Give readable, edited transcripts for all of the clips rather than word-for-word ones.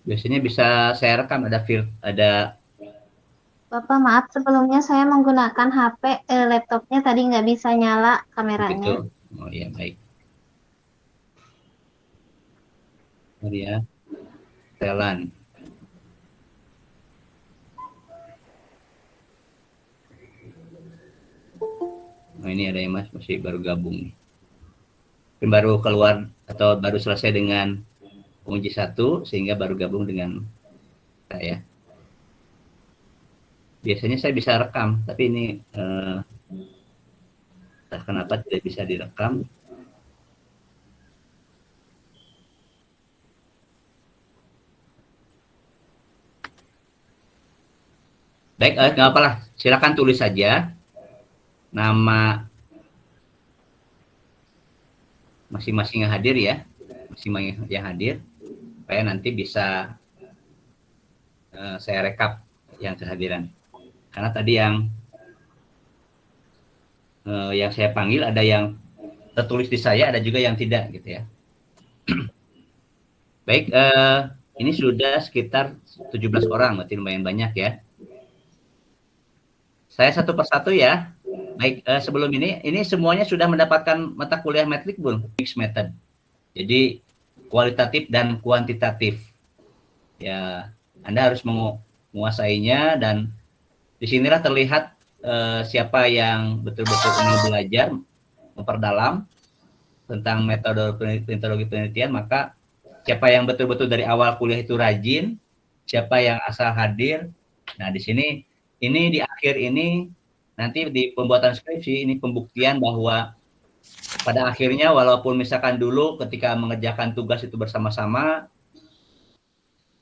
Biasanya bisa saya rekam, ada Bapak, maaf sebelumnya saya menggunakan HP, laptopnya tadi nggak bisa nyala begitu. kameranya. Oh iya, baik. Maria Telan. Oh, ini ada yang masih baru gabung nih. Mungkin baru keluar atau baru selesai dengan uji satu sehingga baru gabung dengan saya. Biasanya saya bisa rekam, tapi ini kenapa tidak bisa direkam? Baik, nggak apa-apa. Silakan tulis saja nama masing-masing yang hadir ya, masing-masing yang hadir, supaya nanti bisa saya rekap yang kehadiran. Karena tadi yang saya panggil ada yang tertulis di saya, ada juga yang tidak gitu ya. Baik, ini sudah sekitar 17 orang, berarti lumayan banyak ya. Saya satu persatu ya. Baik, sebelum ini semuanya sudah mendapatkan mata kuliah metrik belum? Mixed method. Jadi kualitatif dan kuantitatif. Ya, Anda harus menguasainya dan disinilah terlihat siapa yang betul-betul ingin belajar, memperdalam tentang metodologi penelitian, maka siapa yang betul-betul dari awal kuliah itu rajin, siapa yang asal hadir. Nah, di sini ini di akhir ini nanti di pembuatan skripsi ini pembuktian bahwa pada akhirnya walaupun misalkan dulu ketika mengerjakan tugas itu bersama-sama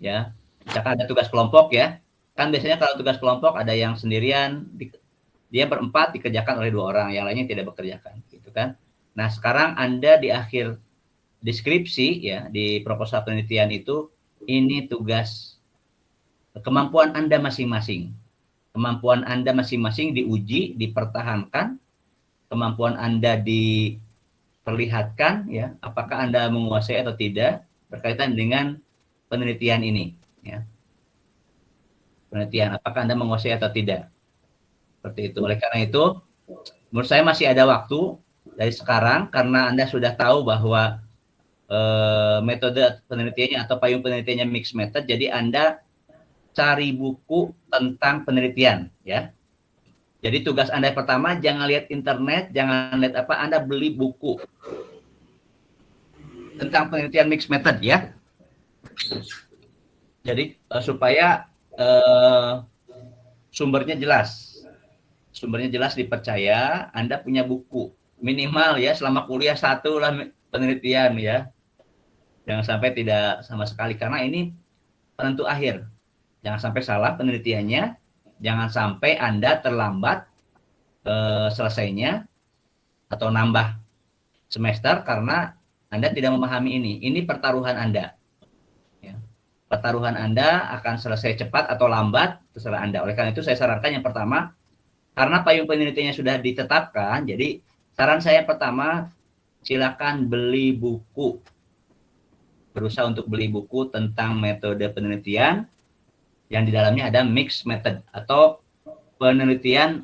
ya, misalkan ada tugas kelompok ya, kan biasanya kalau tugas kelompok ada yang sendirian, dia berempat dikerjakan oleh 2 orang, yang lainnya tidak bekerjakan gitu kan. Nah, sekarang Anda di akhir deskripsi ya, di proposal penelitian itu, ini tugas kemampuan Anda masing-masing. Kemampuan Anda masing-masing diuji, dipertahankan, kemampuan Anda diperlihatkan ya, apakah Anda menguasai atau tidak berkaitan dengan penelitian ini ya. Penelitian apakah Anda menguasai atau tidak. Seperti itu. Oleh karena itu, menurut saya masih ada waktu dari sekarang karena Anda sudah tahu bahwa metode penelitiannya atau payung penelitiannya mixed method. Jadi Anda cari buku tentang penelitian ya. Jadi tugas Anda pertama jangan lihat internet, jangan lihat apa, Anda beli buku tentang penelitian mixed method ya. Jadi supaya sumbernya jelas. Sumbernya jelas dipercaya, Anda punya buku. Minimal ya selama kuliah satu lah penelitian ya. Jangan sampai tidak sama sekali karena ini penentu akhir. Jangan sampai salah penelitiannya, jangan sampai Anda terlambat selesainya atau nambah semester karena Anda tidak memahami ini. Ini pertaruhan Anda. Ya. Pertaruhan Anda akan selesai cepat atau lambat, terserah Anda. Oleh karena itu saya sarankan yang pertama, karena payung penelitiannya sudah ditetapkan, jadi saran saya pertama, silakan beli buku. Berusaha untuk beli buku tentang metode penelitian yang di dalamnya ada mixed method atau penelitian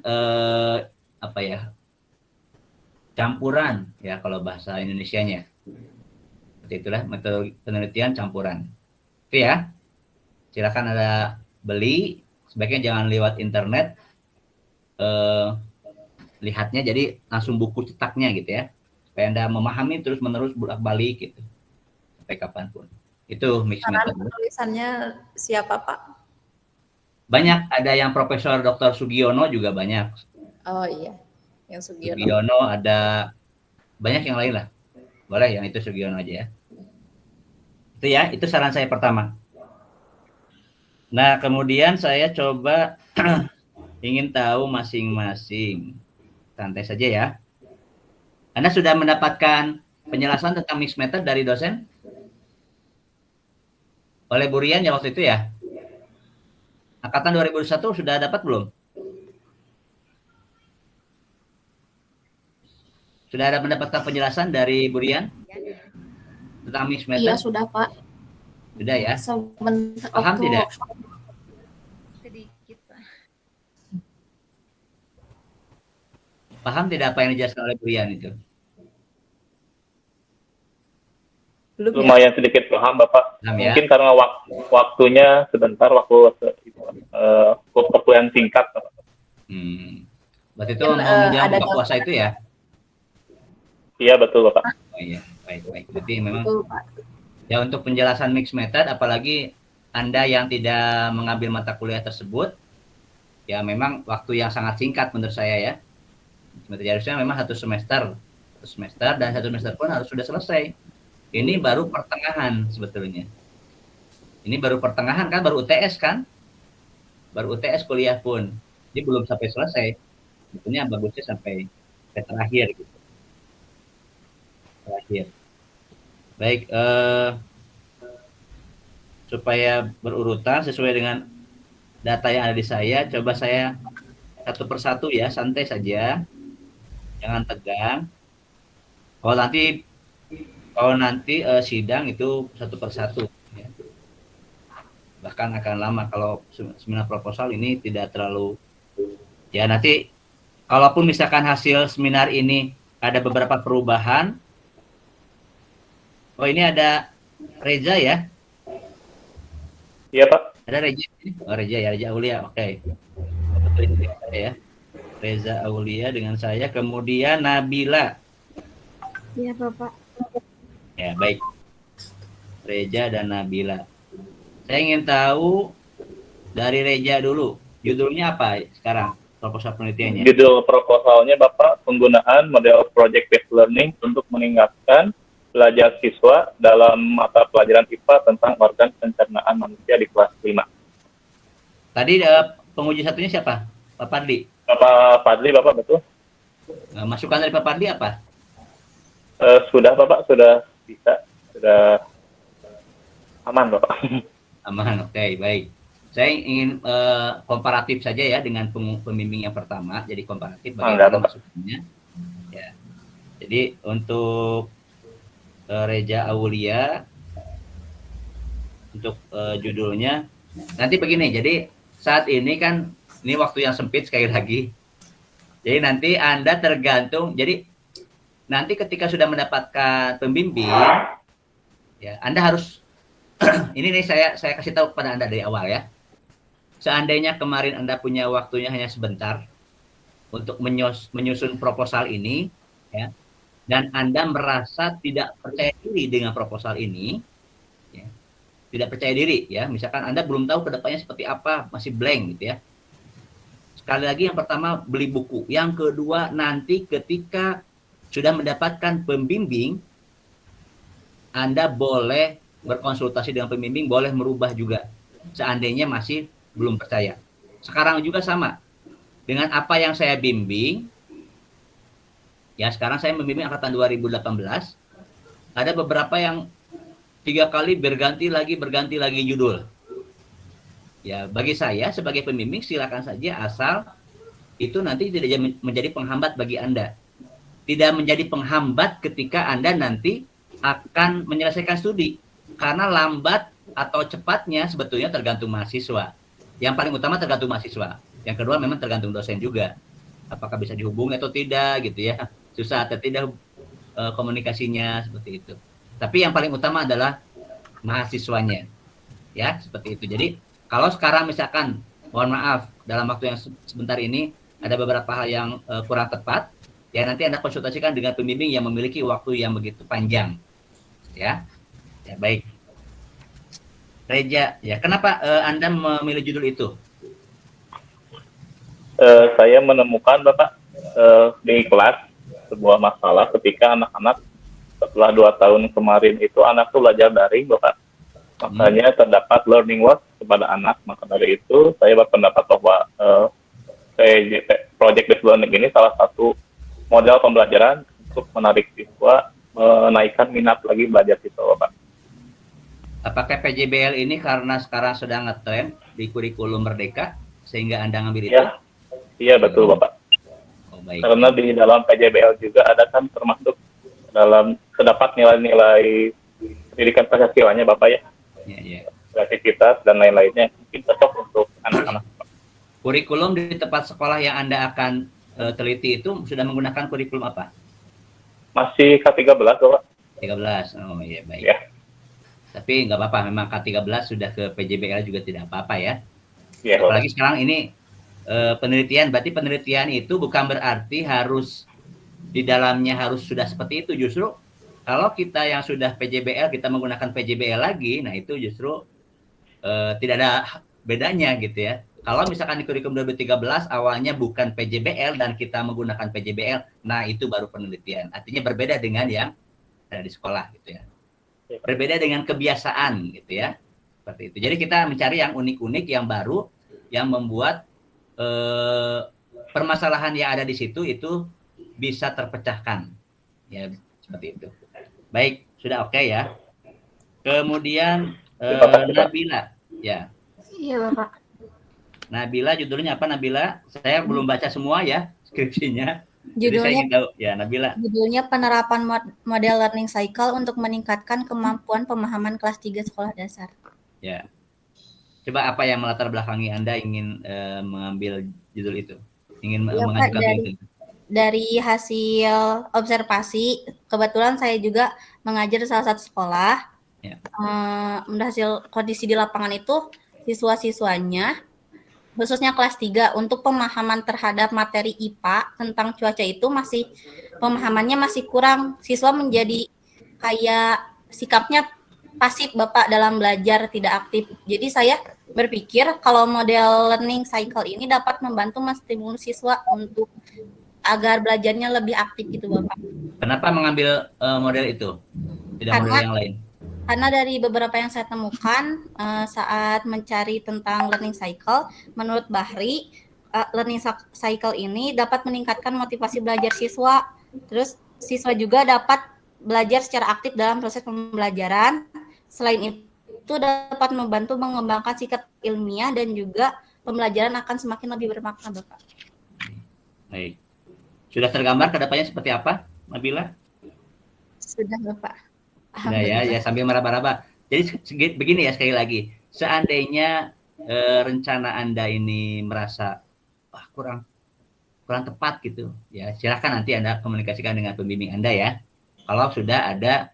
apa ya, campuran ya kalau bahasa Indonesianya. Seperti itulah metode penelitian campuran. Oke ya, silakan ada beli, sebaiknya jangan lewat internet, eh, lihatnya jadi langsung buku cetaknya gitu ya. Supaya Anda memahami terus menerus bolak-balik gitu sampai kapanpun. Itu mixed Saran method. penulisannya siapa, Pak? Banyak, ada yang Profesor Dr. Sugiono juga banyak. Oh iya, yang Sugiono. Sugiono ada banyak yang lain lah. Boleh yang itu Sugiono aja ya. Itu ya, itu saran saya pertama. Nah, kemudian saya coba ingin tahu masing-masing. Santai saja ya. Anda sudah mendapatkan penjelasan tentang mixed method dari dosen? Oleh Bu Rian ya waktu itu ya? Angkatan 2001 sudah dapat belum? Sudah ada mendapatkan penjelasan dari Bu Rian tentang mixed Iya, method? sudah, Pak. Sudah ya? Paham Waktu tidak? Sedikit, Pak. Paham tidak apa yang dijelaskan oleh Brian itu? belum ya? Lumayan sedikit paham Bapak. Paham ya? Mungkin karena waktunya sebentar, waktu yang singkat Bapak. Berarti itu Kan, mau menjelang ada buka puasa itu ya? Iya betul Bapak. Oh iya, baik. Berarti memang Betul, Pak. ya untuk penjelasan mixed method, apalagi Anda yang tidak mengambil mata kuliah tersebut, ya memang waktu yang sangat singkat menurut saya ya. Harusnya memang satu semester dan satu semester pun harus sudah selesai. Ini baru pertengahan sebetulnya. Ini baru pertengahan kan, baru UTS kan? Baru UTS kuliah pun. Jadi belum sampai selesai. Sebetulnya bagusnya sampai terakhir gitu. Terakhir. Baik, supaya berurutan sesuai dengan data yang ada di saya, coba saya satu persatu ya, santai saja. Jangan tegang. Kalau nanti sidang itu satu persatu ya. Bahkan akan lama kalau seminar proposal ini tidak terlalu ya. Nanti kalaupun misalkan hasil seminar ini ada beberapa perubahan. Oh, ini ada Reza ya? Iya Pak. Ada Reza? Oh, Reza Aulia. Oke. Betul ini ya. Reza Aulia dengan saya, kemudian Nabila. Iya, Bapak. Ya, baik. Reza dan Nabila. Saya ingin tahu dari Reza dulu. Judulnya apa sekarang proposal penelitiannya? Judul proposalnya Bapak, penggunaan model project based learning untuk meningkatkan belajar siswa dalam mata pelajaran IPA tentang organ pencernaan manusia di kelas 5. Tadi penguji satunya siapa? Pak Padli. Bapak Fadli, Bapak betul? Masukan dari Pak Padli apa? Sudah Bapak, sudah bisa, sudah aman Bapak. Aman, oke, baik. Saya ingin komparatif saja ya dengan pembimbing yang pertama, jadi komparatif bagaimana masukannya. Ya. Jadi untuk Reza Aulia, untuk judulnya, nanti begini, jadi saat ini kan, ini waktu yang sempit sekali lagi. Jadi nanti Anda tergantung, jadi nanti ketika sudah mendapatkan pembimbing, ya Anda harus ini nih saya kasih tahu kepada Anda dari awal ya. Seandainya kemarin Anda punya waktunya hanya sebentar untuk menyusun proposal ini, ya, dan Anda merasa tidak percaya diri dengan proposal ini, ya, tidak percaya diri, ya, misalkan Anda belum tahu kedepannya seperti apa, masih blank gitu ya. Sekali lagi, yang pertama beli buku, yang kedua nanti ketika sudah mendapatkan pembimbing, Anda boleh berkonsultasi dengan pembimbing, boleh merubah juga seandainya masih belum percaya. Sekarang juga sama dengan apa yang saya bimbing ya. Sekarang saya membimbing angkatan 2018, ada beberapa yang 3 kali berganti lagi judul ya. Bagi saya sebagai pembimbing silakan saja, asal itu nanti tidak menjadi penghambat bagi Anda, tidak menjadi penghambat ketika Anda nanti akan menyelesaikan studi. Karena lambat atau cepatnya sebetulnya tergantung mahasiswa. Yang paling utama tergantung mahasiswa. Yang kedua memang tergantung dosen juga. Apakah bisa dihubungi atau tidak gitu ya. Susah atau tidak komunikasinya seperti itu. Tapi yang paling utama adalah mahasiswanya. Ya, seperti itu. Jadi kalau sekarang misalkan, mohon maaf, dalam waktu yang sebentar ini ada beberapa hal yang kurang tepat, ya nanti Anda konsultasikan dengan pembimbing yang memiliki waktu yang begitu panjang. Ya. Ya, baik. Reja, ya kenapa Anda memilih judul itu? Saya menemukan Bapak di kelas sebuah masalah ketika anak-anak setelah 2 tahun kemarin itu anak tuh belajar daring Bapak. Makanya terdapat learning loss kepada anak. Maka dari itu saya berpendapat bahwa project based learning ini salah satu model pembelajaran untuk menarik siswa, menaikkan minat lagi belajar siswa Bapak. Apakah PJBL ini karena sekarang sedang ngetren di kurikulum Merdeka sehingga Anda ngambil itu? Iya betul Bapak. Oh, baik. Karena di dalam PJBL juga ada kan termasuk dalam terdapat nilai-nilai pendidikan Pancasila-nya Bapak ya. Ya. kreativitas dan lain-lainnya mungkin cocok untuk anak-anak. Kurikulum di tempat sekolah yang Anda akan teliti itu sudah menggunakan kurikulum apa? Masih K13 Bapak. 13. Oh iya, baik. Ya. Tapi nggak apa-apa, memang K13 sudah ke PJBL juga tidak apa-apa ya. Ya, Apalagi sekarang ini penelitian, berarti penelitian itu bukan berarti harus di dalamnya harus sudah seperti itu. Justru kalau kita yang sudah PJBL, kita menggunakan PJBL lagi, nah itu justru tidak ada bedanya gitu ya. Kalau misalkan di kurikulum 2013 awalnya bukan PJBL dan kita menggunakan PJBL, nah itu baru penelitian. Artinya berbeda dengan yang ada di sekolah gitu ya. Berbeda dengan kebiasaan gitu ya. Seperti itu. Jadi kita mencari yang unik-unik, yang baru, yang membuat permasalahan yang ada di situ itu bisa terpecahkan. Ya, seperti itu. Baik, sudah oke ya. Kemudian Nabila. Ya. Iya, Bapak. Nabila, judulnya apa Nabila? Saya belum baca semua ya skripsinya. Jadi saya Judulnya ingin tahu ya Nabila. judulnya penerapan model learning cycle untuk meningkatkan kemampuan pemahaman kelas 3 sekolah dasar. Ya. Coba apa yang melatar belakangi Anda ingin mengambil judul itu? Ingin Ya, Pak, mengajukan judul itu? dari hasil observasi, kebetulan saya juga mengajar di salah satu sekolah. Ya. Hasil kondisi di lapangan itu siswa-siswanya, khususnya kelas 3, untuk pemahaman terhadap materi IPA tentang cuaca itu pemahamannya masih kurang. Siswa menjadi kayak sikapnya pasif Bapak dalam belajar, tidak aktif. Jadi saya berpikir kalau model learning cycle ini dapat membantu menstimulus siswa untuk agar belajarnya lebih aktif gitu Bapak. Kenapa mengambil model itu? Tidak model yang lain? Karena dari beberapa yang saya temukan saat mencari tentang learning cycle, menurut Bahri, learning cycle ini dapat meningkatkan motivasi belajar siswa. Terus siswa juga dapat belajar secara aktif dalam proses pembelajaran. Selain itu dapat membantu mengembangkan sikap ilmiah dan juga pembelajaran akan semakin lebih bermakna, Bapak. Baik. Sudah tergambar ke depannya seperti apa, Nabila? Sudah, Bapak. Sudah ya sambil meraba-raba. Jadi begini ya, sekali lagi. Seandainya rencana Anda ini merasa kurang tepat gitu, ya silakan nanti Anda komunikasikan dengan pembimbing Anda ya. Kalau sudah ada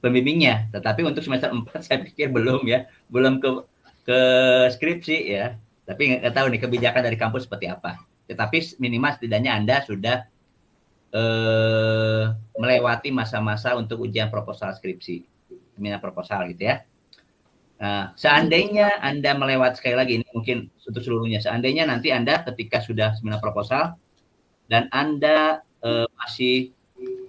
pembimbingnya, tetapi untuk semester 4 saya pikir belum ya, belum ke skripsi ya. Tapi nggak tahu nih kebijakan dari kampus seperti apa. Tetapi minimal setidaknya Anda sudah melewati masa-masa untuk ujian proposal skripsi, seminar proposal gitu ya. Nah, seandainya Anda melewati, sekali lagi ini mungkin untuk seluruhnya, seandainya nanti Anda ketika sudah seminar proposal dan Anda masih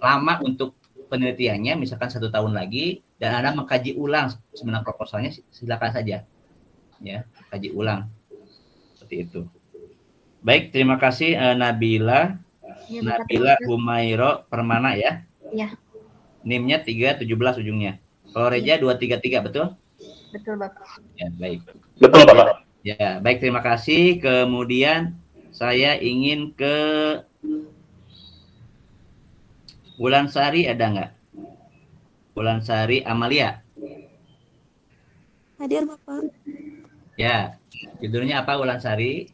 lama untuk penelitiannya, misalkan 1 tahun lagi, dan Anda mengkaji ulang seminar proposalnya, silakan saja ya, kaji ulang seperti itu. Baik, terima kasih Nabila. Ya, Nabila Humairo Permana ya. Iya. NIM-nya 317 ujungnya. Kalau Reja 233, betul? Betul, Bapak. Ya, baik. Betul, Bapak. Ya, baik, terima kasih. Kemudian saya ingin ke Wulansari, ada nggak? Wulansari Amalia. Hadir, Bapak. Ya, judulnya apa Wulansari?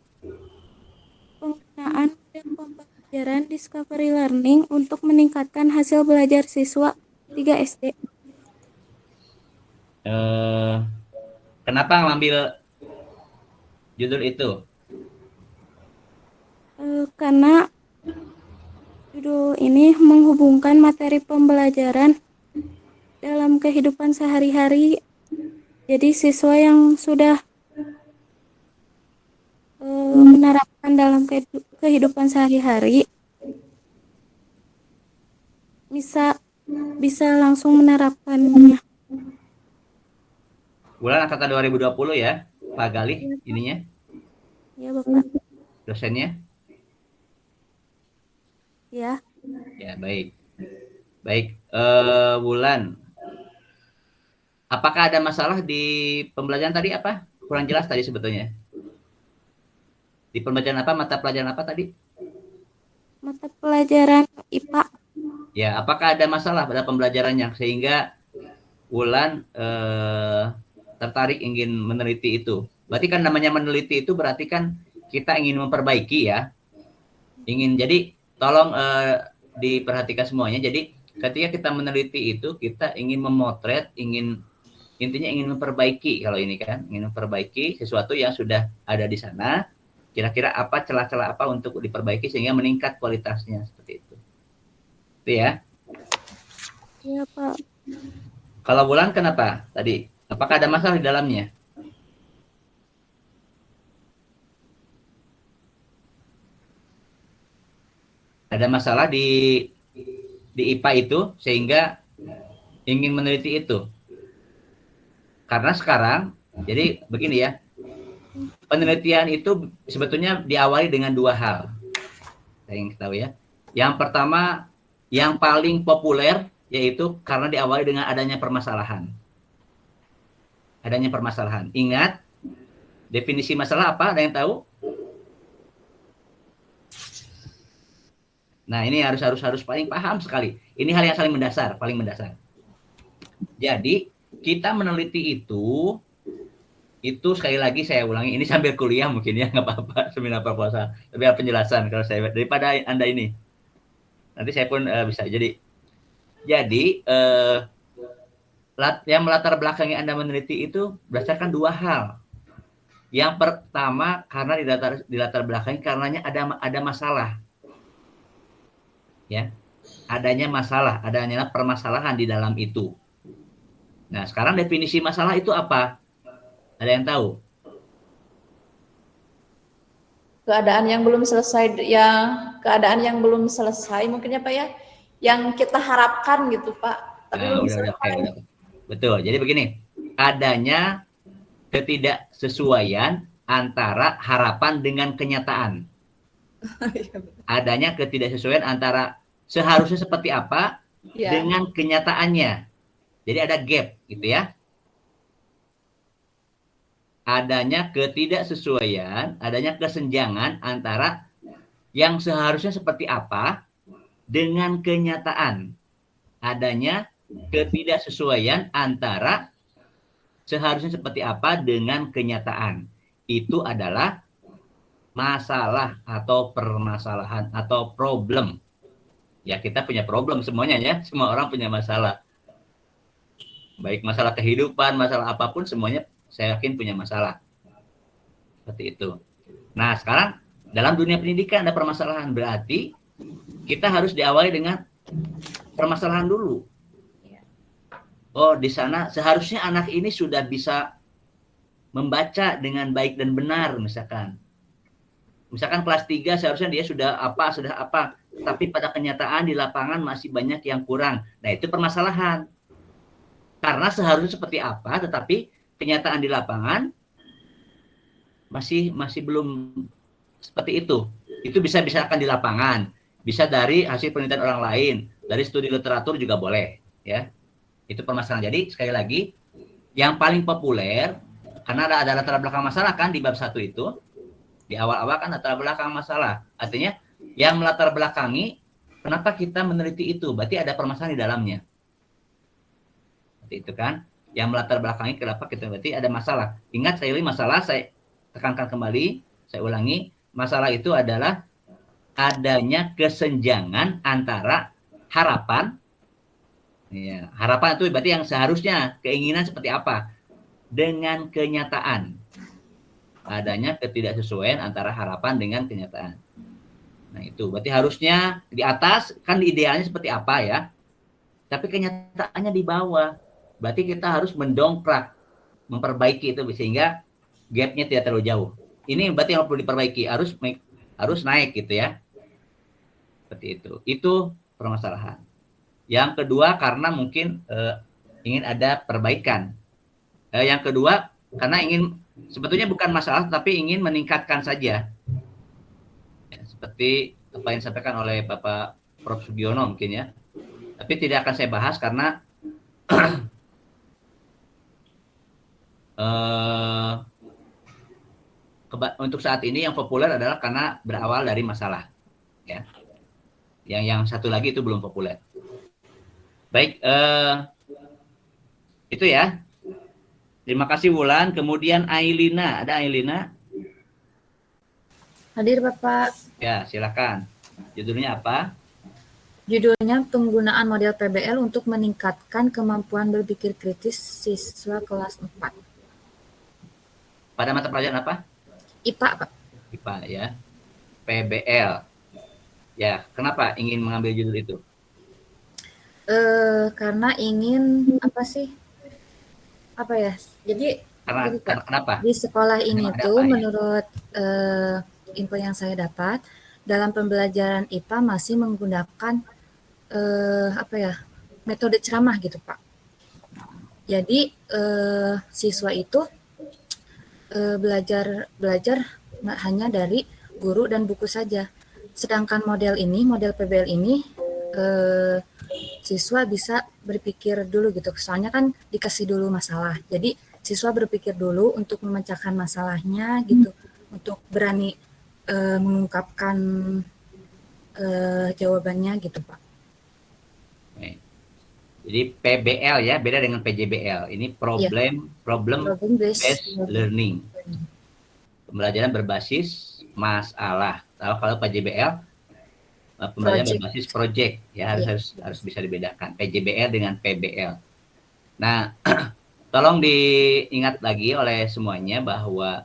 Penggunaan model pembelajaran Discovery Learning untuk meningkatkan hasil belajar siswa 3 SD. Kenapa ngambil judul itu? Karena judul ini menghubungkan materi pembelajaran dalam kehidupan sehari-hari. Jadi siswa yang sudah menerapkan dalam kehidupan sehari-hari bisa langsung menerapkannya. Bulan angkatan 2020 ya, Pak Galih ininya, Ya, Bapak. dosennya. Ya. Ya, baik. Baik, Wulan. Apakah ada masalah di pembelajaran tadi apa? Kurang jelas tadi sebetulnya. Di pembelajaran apa, mata pelajaran apa tadi? Mata pelajaran IPA. Ya, apakah ada masalah pada pembelajarannya sehingga Wulan tertarik ingin meneliti itu. Berarti kan namanya meneliti itu berarti kan kita ingin memperbaiki ya. Jadi tolong diperhatikan semuanya. Jadi ketika kita meneliti itu kita ingin memotret, intinya ingin memperbaiki kalau ini kan, ingin memperbaiki sesuatu yang sudah ada di sana. Kira-kira apa celah-celah apa untuk diperbaiki sehingga meningkat kualitasnya seperti itu. Itu ya. Iya, Pak. Kalau Bulan kenapa tadi? Apakah ada masalah di dalamnya? Ada masalah di IPA itu sehingga ingin meneliti itu. Karena sekarang, jadi begini ya, penelitian itu sebetulnya diawali dengan dua hal. Saya ingin tahu ya. Yang pertama, yang paling populer yaitu karena diawali dengan adanya permasalahan. Adanya permasalahan. Ingat, definisi masalah apa? Ada yang tahu? Nah, ini harus paling paham sekali. Ini hal yang paling mendasar. Jadi, kita meneliti itu sekali lagi saya ulangi, ini sambil kuliah mungkin ya, nggak apa-apa, seminar proposal. Tapi ada penjelasan kalau saya daripada Anda ini. Nanti saya pun bisa. Jadi yang melatar belakangi Anda meneliti itu berdasarkan dua hal. Yang pertama karena di latar belakangi karenanya ada masalah. Ya. Adanya masalah, adanya permasalahan di dalam itu. Nah, sekarang definisi masalah itu apa? Ada yang tahu? Keadaan yang belum selesai mungkin ya Pak ya, yang kita harapkan gitu Pak, tapi belum selesai. Udah. Betul. Jadi begini, adanya ketidaksesuaian antara harapan dengan kenyataan. Adanya ketidaksesuaian antara seharusnya seperti apa dengan kenyataannya. Jadi ada gap gitu ya. Adanya ketidaksesuaian, adanya kesenjangan antara yang seharusnya seperti apa dengan kenyataan. Adanya ketidaksesuaian antara seharusnya seperti apa dengan kenyataan. Itu adalah masalah atau permasalahan atau problem. Ya, kita punya problem semuanya ya. Semua orang punya masalah. Baik masalah kehidupan, masalah apapun semuanya saya yakin punya masalah. Seperti itu. Nah, sekarang dalam dunia pendidikan ada permasalahan. Berarti kita harus diawali dengan permasalahan dulu. Oh, di sana seharusnya anak ini sudah bisa membaca dengan baik dan benar misalkan. Misalkan kelas 3 seharusnya dia sudah apa, tapi pada kenyataan di lapangan masih banyak yang kurang. Nah, itu permasalahan. Karena seharusnya seperti apa, tetapi kenyataan di lapangan masih belum seperti itu. Itu bisa akan di lapangan, bisa dari hasil penelitian orang lain, dari studi literatur juga boleh, ya. Itu permasalahan. Jadi sekali lagi, yang paling populer karena ada latar belakang masalah kan di bab 1 itu. Di awal-awal kan latar belakang masalah. Artinya yang melatar belakangi kenapa kita meneliti itu, berarti ada permasalahan di dalamnya. Seperti itu kan. Yang melatar belakangi kenapa kita berarti ada masalah. Ingat sekali masalah, saya tekankan kembali, saya ulangi, masalah itu adalah adanya kesenjangan antara harapan, ya, harapan itu berarti yang seharusnya keinginan seperti apa dengan kenyataan. Adanya ketidaksesuaian antara harapan dengan kenyataan. Nah, itu berarti harusnya di atas kan idealnya seperti apa ya, tapi kenyataannya di bawah. Berarti kita harus mendongkrak, memperbaiki itu sehingga gapnya tidak terlalu jauh. Ini berarti yang perlu diperbaiki, harus naik gitu ya. Seperti itu. Itu permasalahan. Yang kedua karena mungkin ingin ada perbaikan. Yang kedua karena sebetulnya bukan masalah tapi ingin meningkatkan saja. Ya, seperti apa yang disampaikan oleh Bapak Prof. Sugiono mungkin ya. Tapi tidak akan saya bahas karena untuk saat ini yang populer adalah karena berawal dari masalah. Ya. Yang satu lagi itu belum populer. Baik, itu ya. Terima kasih Wulan. Kemudian Ailina, ada Ailina? Hadir Bapak. Ya, silakan. Judulnya apa? Judulnya penggunaan model PBL untuk meningkatkan kemampuan berpikir kritis siswa kelas 4. Pada mata pelajaran apa? IPA, Pak. IPA ya. PBL. Ya, kenapa ingin mengambil judul itu? Karena ingin apa ya? Jadi gini, Pak, Kenapa? di sekolah ini Ada tuh apa ya? menurut info yang saya dapat, dalam pembelajaran IPA masih menggunakan metode ceramah gitu, Pak. Jadi siswa itu belajar nggak hanya dari guru dan buku saja. Sedangkan model PBL ini siswa bisa berpikir dulu gitu. Soalnya kan dikasih dulu masalah. Jadi siswa berpikir dulu untuk memecahkan masalahnya gitu, untuk berani mengungkapkan jawabannya gitu, Pak. Jadi PBL ya, beda dengan PJBL. Ini problem based learning. Pembelajaran berbasis masalah. Kalau PJBL pembelajaran berbasis project ya, harus bisa dibedakan PJBL dengan PBL. Nah, tolong diingat lagi oleh semuanya bahwa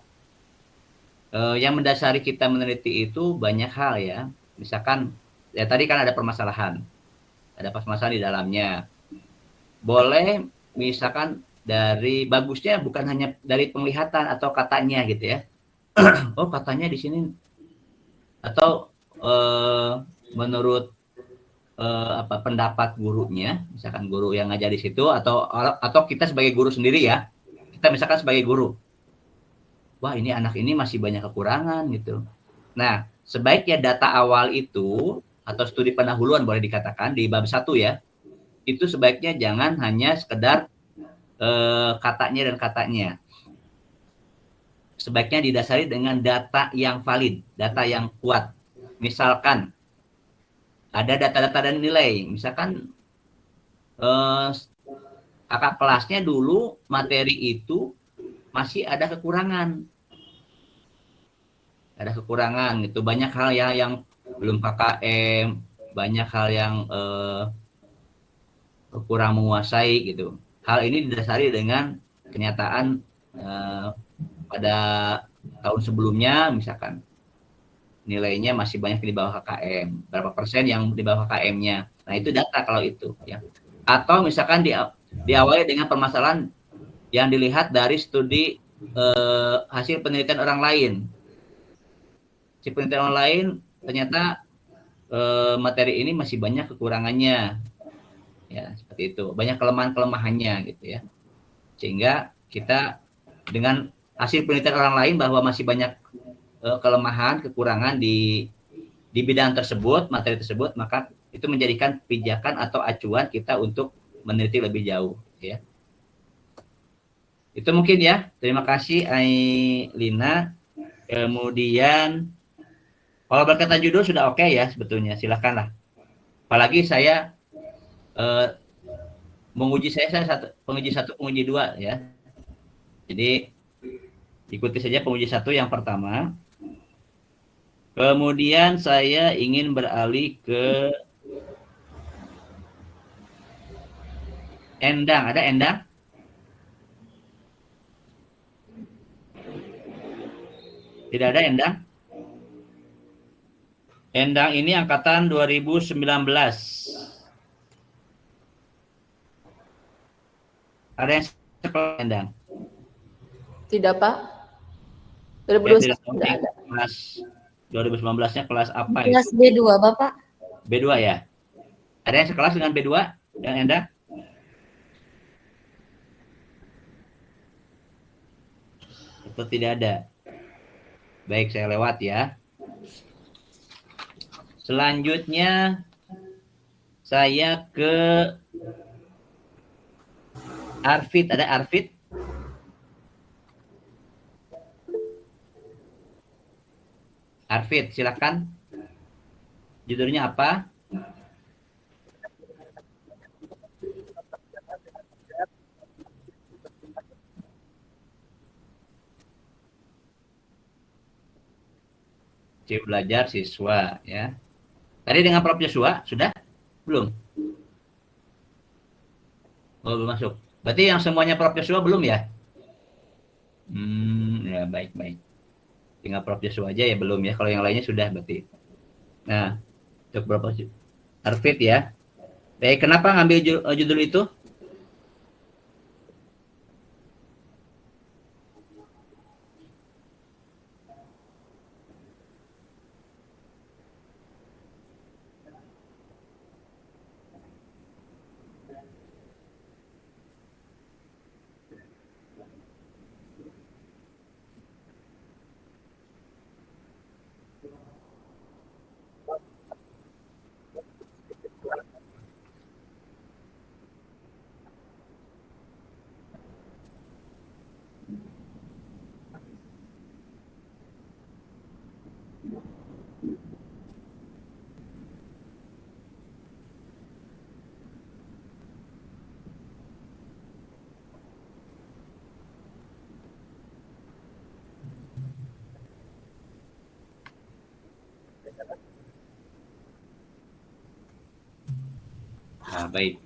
yang mendasari kita meneliti itu banyak hal ya. Misalkan ya tadi kan ada permasalahan di dalamnya. Boleh misalkan dari bagusnya bukan hanya dari penglihatan atau katanya gitu ya. Oh katanya di sini, atau menurut pendapat gurunya, misalkan guru yang ngajar di situ, atau kita sebagai guru sendiri ya, kita misalkan sebagai guru, wah ini anak ini masih banyak kekurangan gitu. Nah sebaiknya data awal itu atau studi pendahuluan boleh dikatakan di bab 1 ya, itu sebaiknya jangan hanya sekedar katanya. Sebaiknya didasari dengan data yang valid, data yang kuat. Misalkan ada data-data dan nilai, misalkan kakak kelasnya dulu materi itu masih ada kekurangan gitu, banyak hal yang belum KKM, banyak hal yang kurang menguasai gitu. Hal ini didasari dengan kenyataan pada tahun sebelumnya, misalkan nilainya masih banyak di bawah KKM, berapa persen yang di bawah KKM-nya. Nah itu data kalau itu ya. Atau misalkan diawali dengan permasalahan yang dilihat dari studi hasil penelitian orang lain. Si penelitian orang lain ternyata materi ini masih banyak kekurangannya. Ya, seperti itu. Banyak kelemahan-kelemahannya gitu ya. Sehingga kita dengan hasil penelitian orang lain bahwa masih banyak kelemahan, kekurangan di bidang tersebut, materi tersebut, maka itu menjadikan pijakan atau acuan kita untuk meneliti lebih jauh ya. Itu mungkin ya. Terima kasih Ailina. Kemudian kalau berkata judul sudah oke ya sebetulnya, silakanlah. Apalagi saya penguji satu, penguji 2 ya. Jadi ikuti saja penguji 1 yang pertama. Kemudian saya ingin beralih ke Endang. Ada Endang? Tidak ada Endang? Endang ini angkatan 2019. Ada yang sekolah Endang? Tidak, Pak. 2021 tidak ada. Kelas 2019-nya kelas apa? Kelas B2, Bapak. B2 ya? Ada yang sekelas dengan B2 yang Endang? Atau tidak ada? Baik, saya lewat ya. Selanjutnya saya ke Arvid. Ada Arvid? Arvid, silakan. Judulnya apa? Si belajar siswa ya. Tadi dengan Prof Joshua sudah? Belum? Oh, belum masuk. Berarti yang semuanya Prof Joshua belum ya? Ya baik. Tinggal Prof Joshua aja ya belum ya. Kalau yang lainnya sudah berarti. Nah, untuk Prof Arfit ya. Baik, kenapa ngambil judul itu? Nah, baik.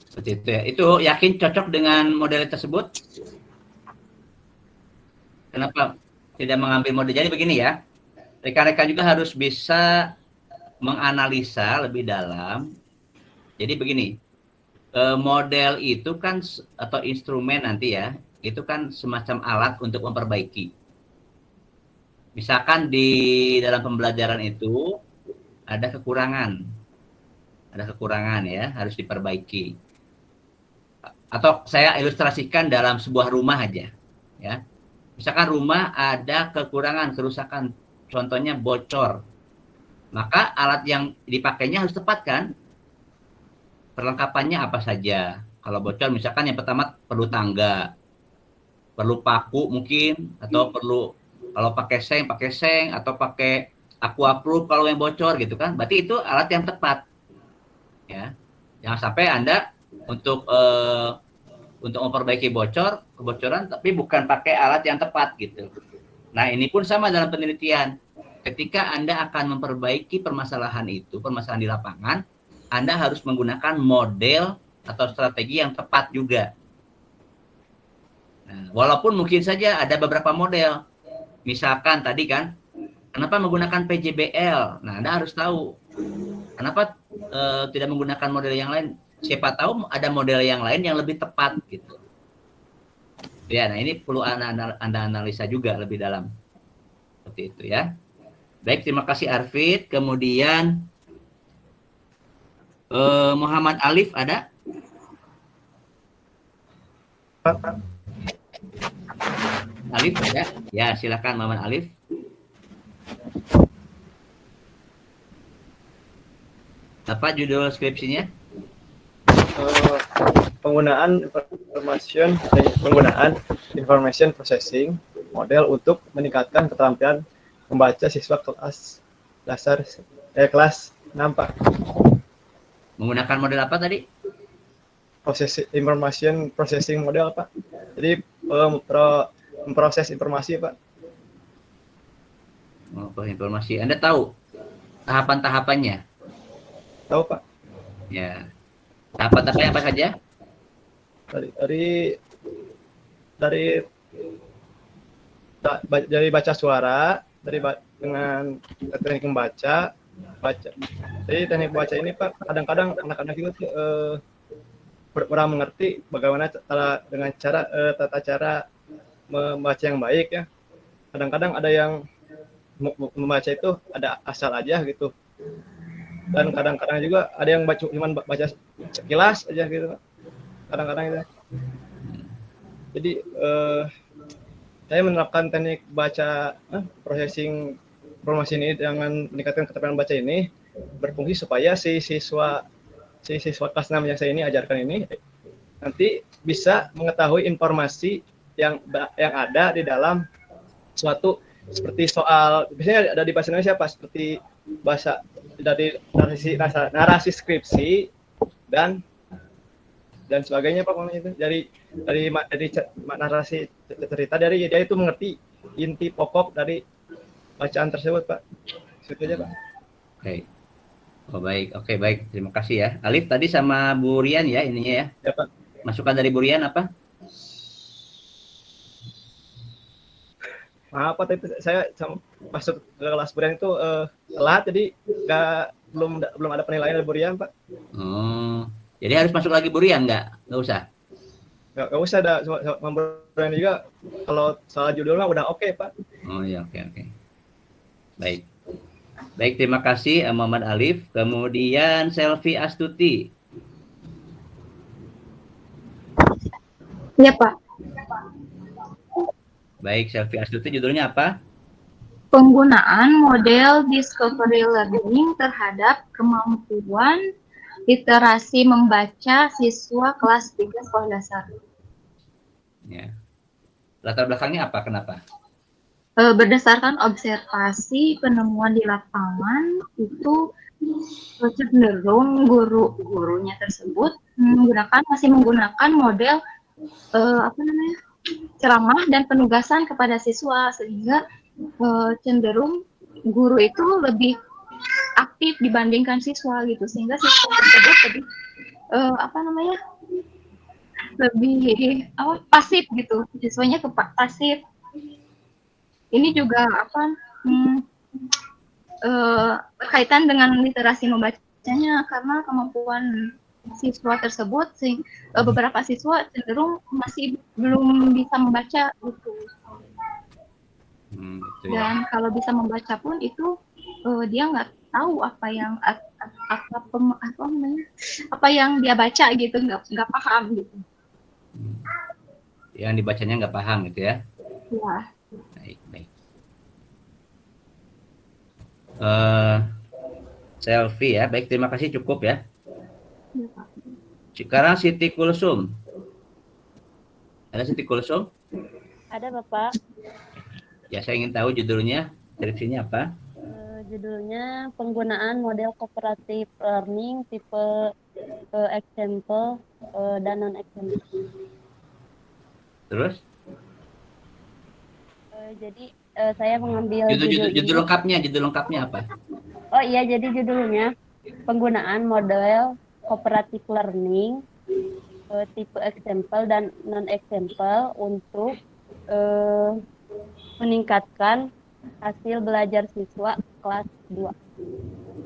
Seperti itu ya. Itu yakin cocok dengan model tersebut? Kenapa tidak mengambil model? Jadi begini ya. Rekan-rekan juga harus bisa menganalisa lebih dalam. Jadi begini. Model itu kan atau instrumen nanti ya, itu kan semacam alat untuk memperbaiki. Misalkan di dalam pembelajaran itu ada kekurangan ya, harus diperbaiki. Atau saya ilustrasikan dalam sebuah rumah aja ya. Misalkan rumah ada kekurangan, kerusakan, contohnya bocor, maka alat yang dipakainya harus tepat kan. Perlengkapannya apa saja. Kalau bocor misalkan yang pertama perlu tangga, perlu paku mungkin, atau perlu kalau pakai seng, atau pakai aquaproof kalau yang bocor gitu kan. Berarti itu alat yang tepat. Ya. Jangan sampai Anda untuk memperbaiki kebocoran tapi bukan pakai alat yang tepat gitu. Nah, ini pun sama dalam penelitian. Ketika Anda akan memperbaiki permasalahan di lapangan, Anda harus menggunakan model atau strategi yang tepat juga. Nah, walaupun mungkin saja ada beberapa model. Misalkan tadi kan, kenapa menggunakan PJBL? Nah, Anda harus tahu. Kenapa tidak menggunakan model yang lain? Siapa tahu ada model yang lain yang lebih tepat gitu. Ya, nah ini perlu Anda analisa juga lebih dalam. Seperti itu ya. Baik, terima kasih Arfit. Kemudian Muhammad Alif ada? Alif ada? Ya, silakan Muhammad Alif. Apa judul skripsinya? Penggunaan information processing model untuk meningkatkan keterampilan membaca siswa kelas dasar kelas 6 Pak. Menggunakan model apa tadi? Information processing model Pak. Jadi memproses informasi Pak. Informasi. Anda tahu tahapan-tahapannya? Tahu Pak. Ya. Tahapan-tahapannya apa saja? Dari baca suara, dengan teknik membaca, Jadi teknik baca ini Pak, kadang-kadang anak-anak itu kurang mengerti bagaimana dengan tata cara membaca yang baik ya. Kadang-kadang ada yang membaca itu ada asal aja gitu. Dan kadang-kadang juga ada yang cuma baca sekilas aja gitu. Kadang-kadang itu. Jadi saya menerapkan teknik baca processing informasi ini dengan meningkatkan keterampilan baca ini berfungsi supaya si siswa kelas 6 yang saya ini ajarkan ini nanti bisa mengetahui informasi yang ada di dalam suatu seperti soal biasanya ada di bahasa Indonesia Pak, seperti bahasa dari narasi skripsi dan sebagainya Pak, itu dari narasi cerita, dari dia itu mengerti inti pokok dari bacaan tersebut Pak. Itu aja Pak. Oke. Oh baik, oke baik. Terima kasih ya. Alif tadi sama Bu Rian ya ininya ya. Ya Pak. Masukan dari Bu Rian apa? Maaf Pak, tapi saya masuk ke kelas Burian itu telat, jadi belum ada penilaian dari Burian Pak. Oh, jadi harus masuk lagi Bu Rian nggak usah? Nggak usah, ada sama Burian juga. Kalau soal judul mah udah oke Pak. Oh ya, oke. Baik. Baik, terima kasih Muhammad Alif. Kemudian Selvi Astuti. Ya, Pak. Baik, Selvi Astuti judulnya apa? Penggunaan model discovery learning terhadap kemampuan literasi membaca siswa kelas 3 sekolah dasar. Ya. Latar belakangnya apa? Kenapa? Berdasarkan observasi penemuan di lapangan itu cenderung guru-gurunya tersebut masih menggunakan model ceramah dan penugasan kepada siswa, sehingga cenderung guru itu lebih aktif dibandingkan siswa gitu, sehingga siswa tersebut lebih pasif gitu, siswanya pasif. Ini juga berkaitan dengan literasi membacanya, karena kemampuan siswa tersebut beberapa siswa cenderung masih belum bisa membaca gitu. Gitu ya. Dan kalau bisa membaca pun itu dia nggak tahu apa yang dia baca gitu, nggak paham gitu. Yang dibacanya nggak paham gitu ya. Ya. Baik. Selfie ya, baik, terima kasih, cukup ya. Sekarang Siti Kulsum. Ada Siti Kulsum? Ada Bapak. Ya, saya ingin tahu judulnya, deskripsinya apa? Judulnya penggunaan model cooperative learning tipe example dan non example. Terus? Jadi saya mengambil judul lengkapnya apa? Oh iya, jadi judulnya penggunaan model cooperative learning tipe example dan non example untuk meningkatkan hasil belajar siswa kelas 2.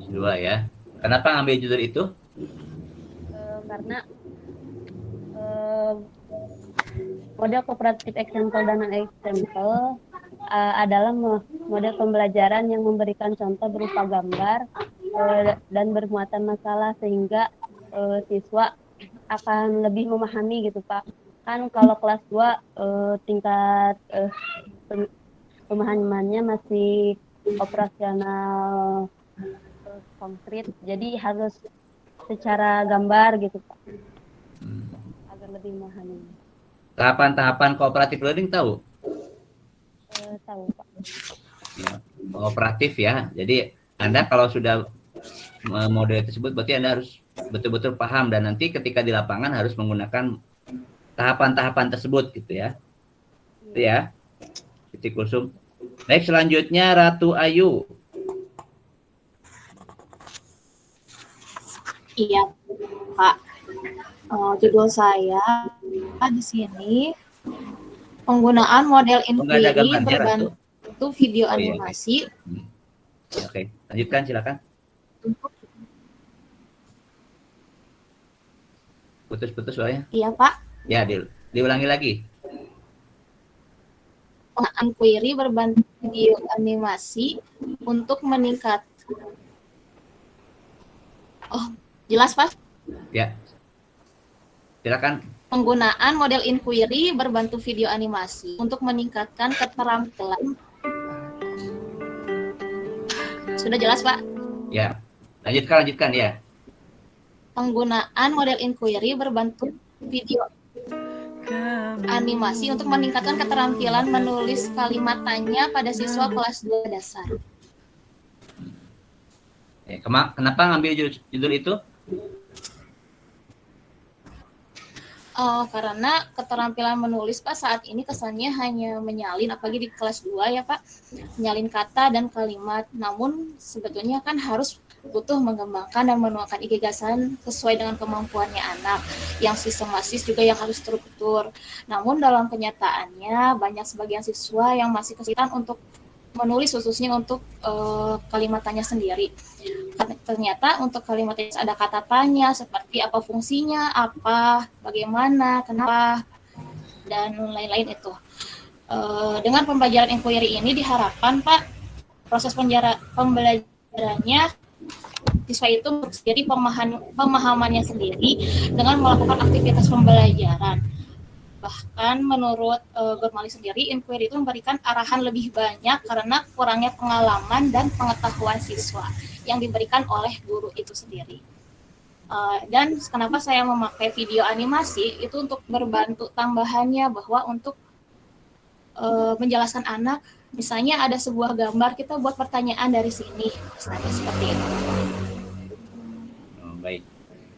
2 ya. Kenapa ngambil judul itu? Karena model cooperative example dan non example adalah model pembelajaran yang memberikan contoh berupa gambar dan bermuatan masalah, sehingga siswa akan lebih memahami gitu Pak. Kan kalau kelas 2 tingkat pemahamannya masih operasional konkret, jadi harus secara gambar gitu Pak, agar lebih memahami. Tahapan-tahapan cooperative learning tahu? Tahu Pak. Ya, kooperatif ya. Jadi Anda kalau sudah model tersebut berarti Anda harus betul-betul paham, dan nanti ketika di lapangan harus menggunakan tahapan-tahapan tersebut gitu ya. Itu ya. Siti Kulsum. Baik, selanjutnya Ratu Ayu. Iya, Pak. Judul saya di sini penggunaan model inquiry berbantu video animasi. Oke, lanjutkan silakan. Putus-putus soalnya. Iya, Pak. Ya, diulangi lagi. Penggunaan query berbantu video animasi untuk meningkat. Oh, jelas, Pak? Ya. Silakan. Penggunaan model inquiry berbantu video animasi untuk meningkatkan keterampilan. Sudah jelas, Pak? Ya. Lanjutkan ya. Penggunaan model inquiry berbantu video animasi untuk meningkatkan keterampilan menulis kalimat tanya pada siswa kelas 2 dasar. Kenapa ngambil judul itu? Karena keterampilan menulis Pak saat ini kesannya hanya menyalin, apalagi di kelas 2 ya Pak, menyalin kata dan kalimat. Namun sebetulnya kan harus butuh mengembangkan dan menuangkan gagasan sesuai dengan kemampuannya anak, yang sistematis juga yang harus struktur. Namun dalam kenyataannya banyak sebagian siswa yang masih kesulitan untuk menulis, khususnya untuk kalimat tanya sendiri. Ternyata untuk kalimat yang ada kata tanya seperti apa fungsinya, apa, bagaimana, kenapa, dan lain-lain itu. Dengan pembelajaran inquiry ini diharapkan Pak, proses pembelajarannya siswa itu jadi pemahamannya sendiri dengan melakukan aktivitas pembelajaran. Bahkan menurut Gormali sendiri, inquiry itu memberikan arahan lebih banyak karena kurangnya pengalaman dan pengetahuan siswa yang diberikan oleh guru itu sendiri. Dan kenapa saya memakai video animasi itu untuk berbantu tambahannya, bahwa untuk menjelaskan anak, misalnya ada sebuah gambar, kita buat pertanyaan dari sini, misalnya seperti itu. Baik.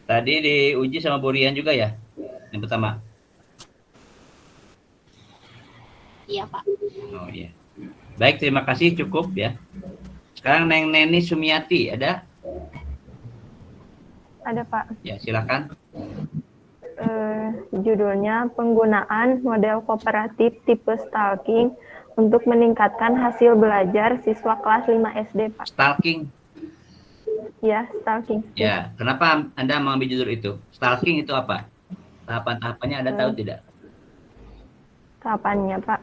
Tadi diuji sama Bu Rian juga ya, yang pertama? Iya Pak. Oh iya. Baik, terima kasih, cukup ya. Sekarang Neng Neni Sumiati, ada? Ada Pak. Ya, silakan. Judulnya penggunaan model kooperatif tipe stalking untuk meningkatkan hasil belajar siswa kelas 5 SD Pak. Stalking? Ya, stalking. Ya, kenapa Anda mengambil judul itu? Stalking itu apa? Tahapan-tahapannya Anda tahu tidak? Tahapannya Pak.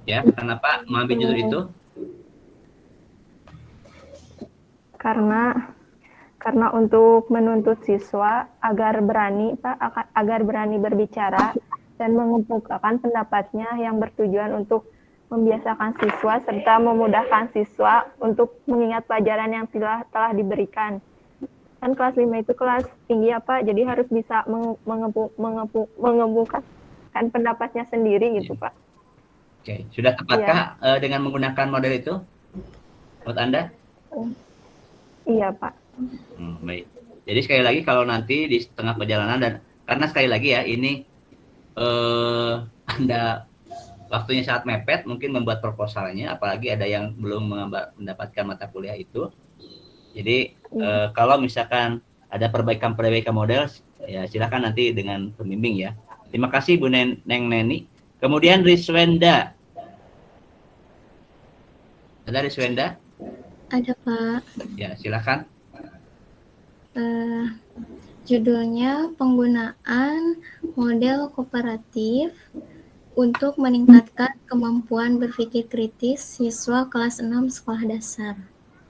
Ya, kenapa mengambil judul itu? Karena untuk menuntut siswa agar berani Pak, agar berani berbicara dan mengemukakan pendapatnya yang bertujuan untuk membiasakan siswa serta memudahkan siswa untuk mengingat pelajaran yang telah diberikan. Kan kelas 5 itu kelas tinggi ya Pak, jadi harus bisa mengemukakan pendapatnya sendiri gitu Pak. Oke, sudah tepatkah dengan menggunakan model itu buat Anda? Iya Pak. Baik. Jadi sekali lagi kalau nanti di tengah perjalanan, dan karena sekali lagi ya ini Anda waktunya sangat mepet, mungkin membuat proposalnya, apalagi ada yang belum mendapatkan mata kuliah itu. Jadi kalau misalkan ada perbaikan model, ya silakan nanti dengan pembimbing ya. Terima kasih Bu Neng Neni. Kemudian Riswenda. Ada Riswenda? Ada Pak. Ya, silakan. Judulnya penggunaan model kooperatif untuk meningkatkan kemampuan berpikir kritis siswa kelas 6 sekolah dasar.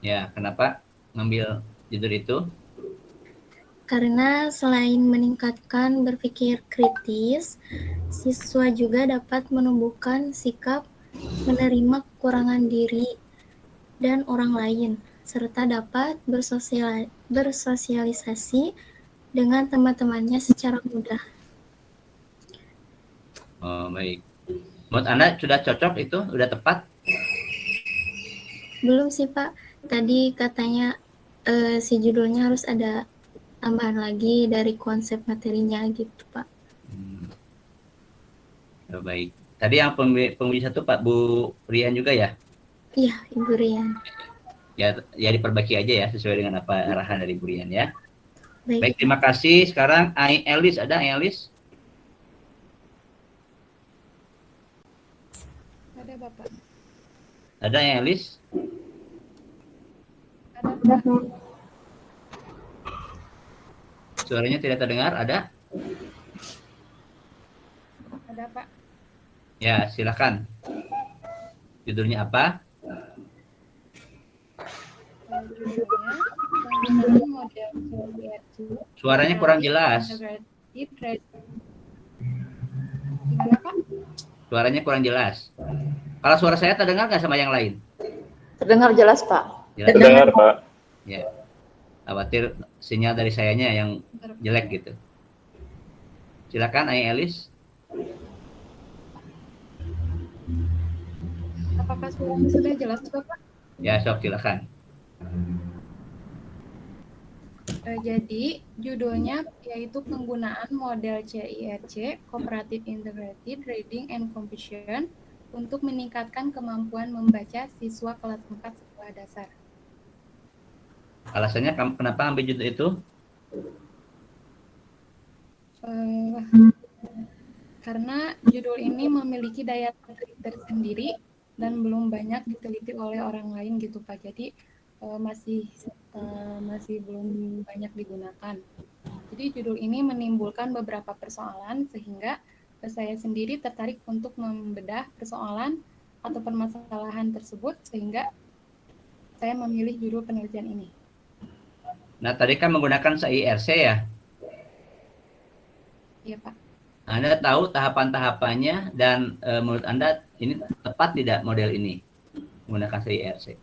Ya, kenapa ngambil judul itu? Karena selain meningkatkan berpikir kritis, siswa juga dapat menumbuhkan sikap menerima kekurangan diri dan orang lain, serta dapat bersosialisasi dengan teman-temannya secara mudah. Oh, baik. Menurut Anda sudah cocok itu? Sudah tepat? Belum sih Pak, tadi katanya si judulnya harus ada tambahan lagi dari konsep materinya gitu Pak. Oh, baik. Tadi yang penguji satu Pak Bu Rian juga ya? Iya, Ibu Rian. Ya diperbaiki aja ya sesuai dengan apa arahan dari Bu Rian ya. Baik, terima kasih. Sekarang Ai Elis, ada Ai Elis? Ada Bapak. Ada Ai Elis? Ada. Suaranya tidak terdengar, ada? Ada Pak. Ya, silakan. Judulnya apa? Judulnya penggunaan model Suaranya kurang jelas. Gimana Pak? Suaranya kurang jelas. Kalau suara saya terdengar nggak sama yang lain? Terdengar jelas Pak. Jelas. Terdengar Pak. Ya. Khawatir sinyal dari sayanya yang jelek gitu. Silakan Ai Elis. Apakah suaranya sudah jelas Bapak? Ya, sok silakan. Jadi judulnya yaitu penggunaan model CIRC Cooperative Integrated Reading and Comprehension untuk meningkatkan kemampuan membaca siswa kelas 4 sekolah dasar. Alasannya kenapa ambil judul itu? Karena judul ini memiliki daya tarik tersendiri dan belum banyak diteliti oleh orang lain gitu Pak. Jadi masih belum banyak digunakan. Jadi judul ini menimbulkan beberapa persoalan sehingga saya sendiri tertarik untuk membedah persoalan atau permasalahan tersebut sehingga saya memilih judul penelitian ini. Nah, tadi kan menggunakan CIRC ya? Iya, Pak. Anda tahu tahapan-tahapannya dan menurut Anda ini tepat tidak model ini menggunakan CIRC?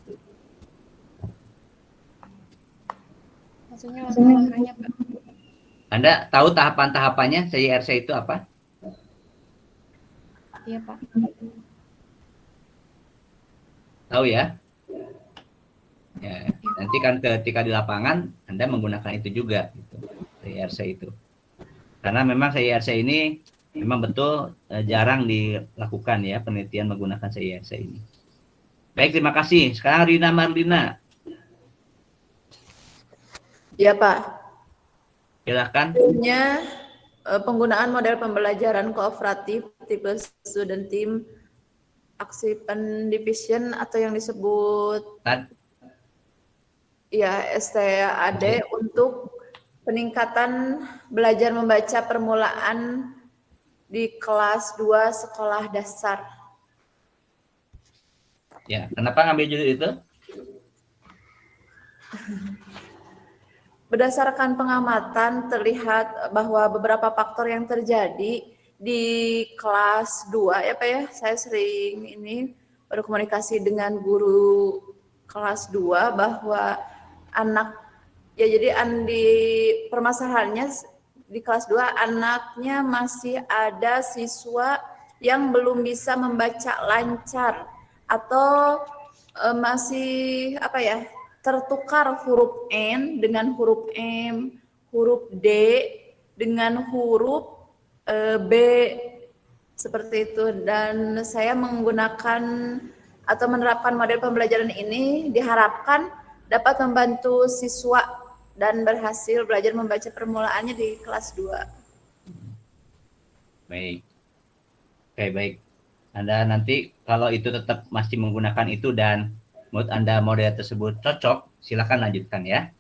Maksudnya langkah-langkahnya, Pak. Anda tahu tahapan-tahapannya CIRC itu apa? Iya, Pak. Tahu ya? Ya, nanti kan ketika di lapangan Anda menggunakan itu juga gitu, CIRC itu. Karena memang CIRC ini memang betul jarang dilakukan ya penelitian menggunakan CIRC ini. Baik, terima kasih. Sekarang Rina Marlina. Ya Pak. Silakan. Penggunaan model pembelajaran kooperatif tipe student team action division atau yang disebut STAD untuk peningkatan belajar membaca permulaan di kelas 2 sekolah dasar. Ya, kenapa ngambil judul itu? Berdasarkan pengamatan terlihat bahwa beberapa faktor yang terjadi di kelas 2 ya Pak ya, saya sering berkomunikasi dengan guru kelas 2 bahwa anak ya jadi di permasalahannya di kelas 2 anaknya masih ada siswa yang belum bisa membaca lancar atau masih tertukar huruf N dengan huruf M, huruf D dengan huruf B seperti itu, dan saya menggunakan atau menerapkan model pembelajaran ini diharapkan dapat membantu siswa dan berhasil belajar membaca permulaannya di kelas 2. Baik. Oke, baik. Anda nanti kalau itu tetap masih menggunakan itu dan menurut Anda model tersebut cocok, silakan lanjutkan ya.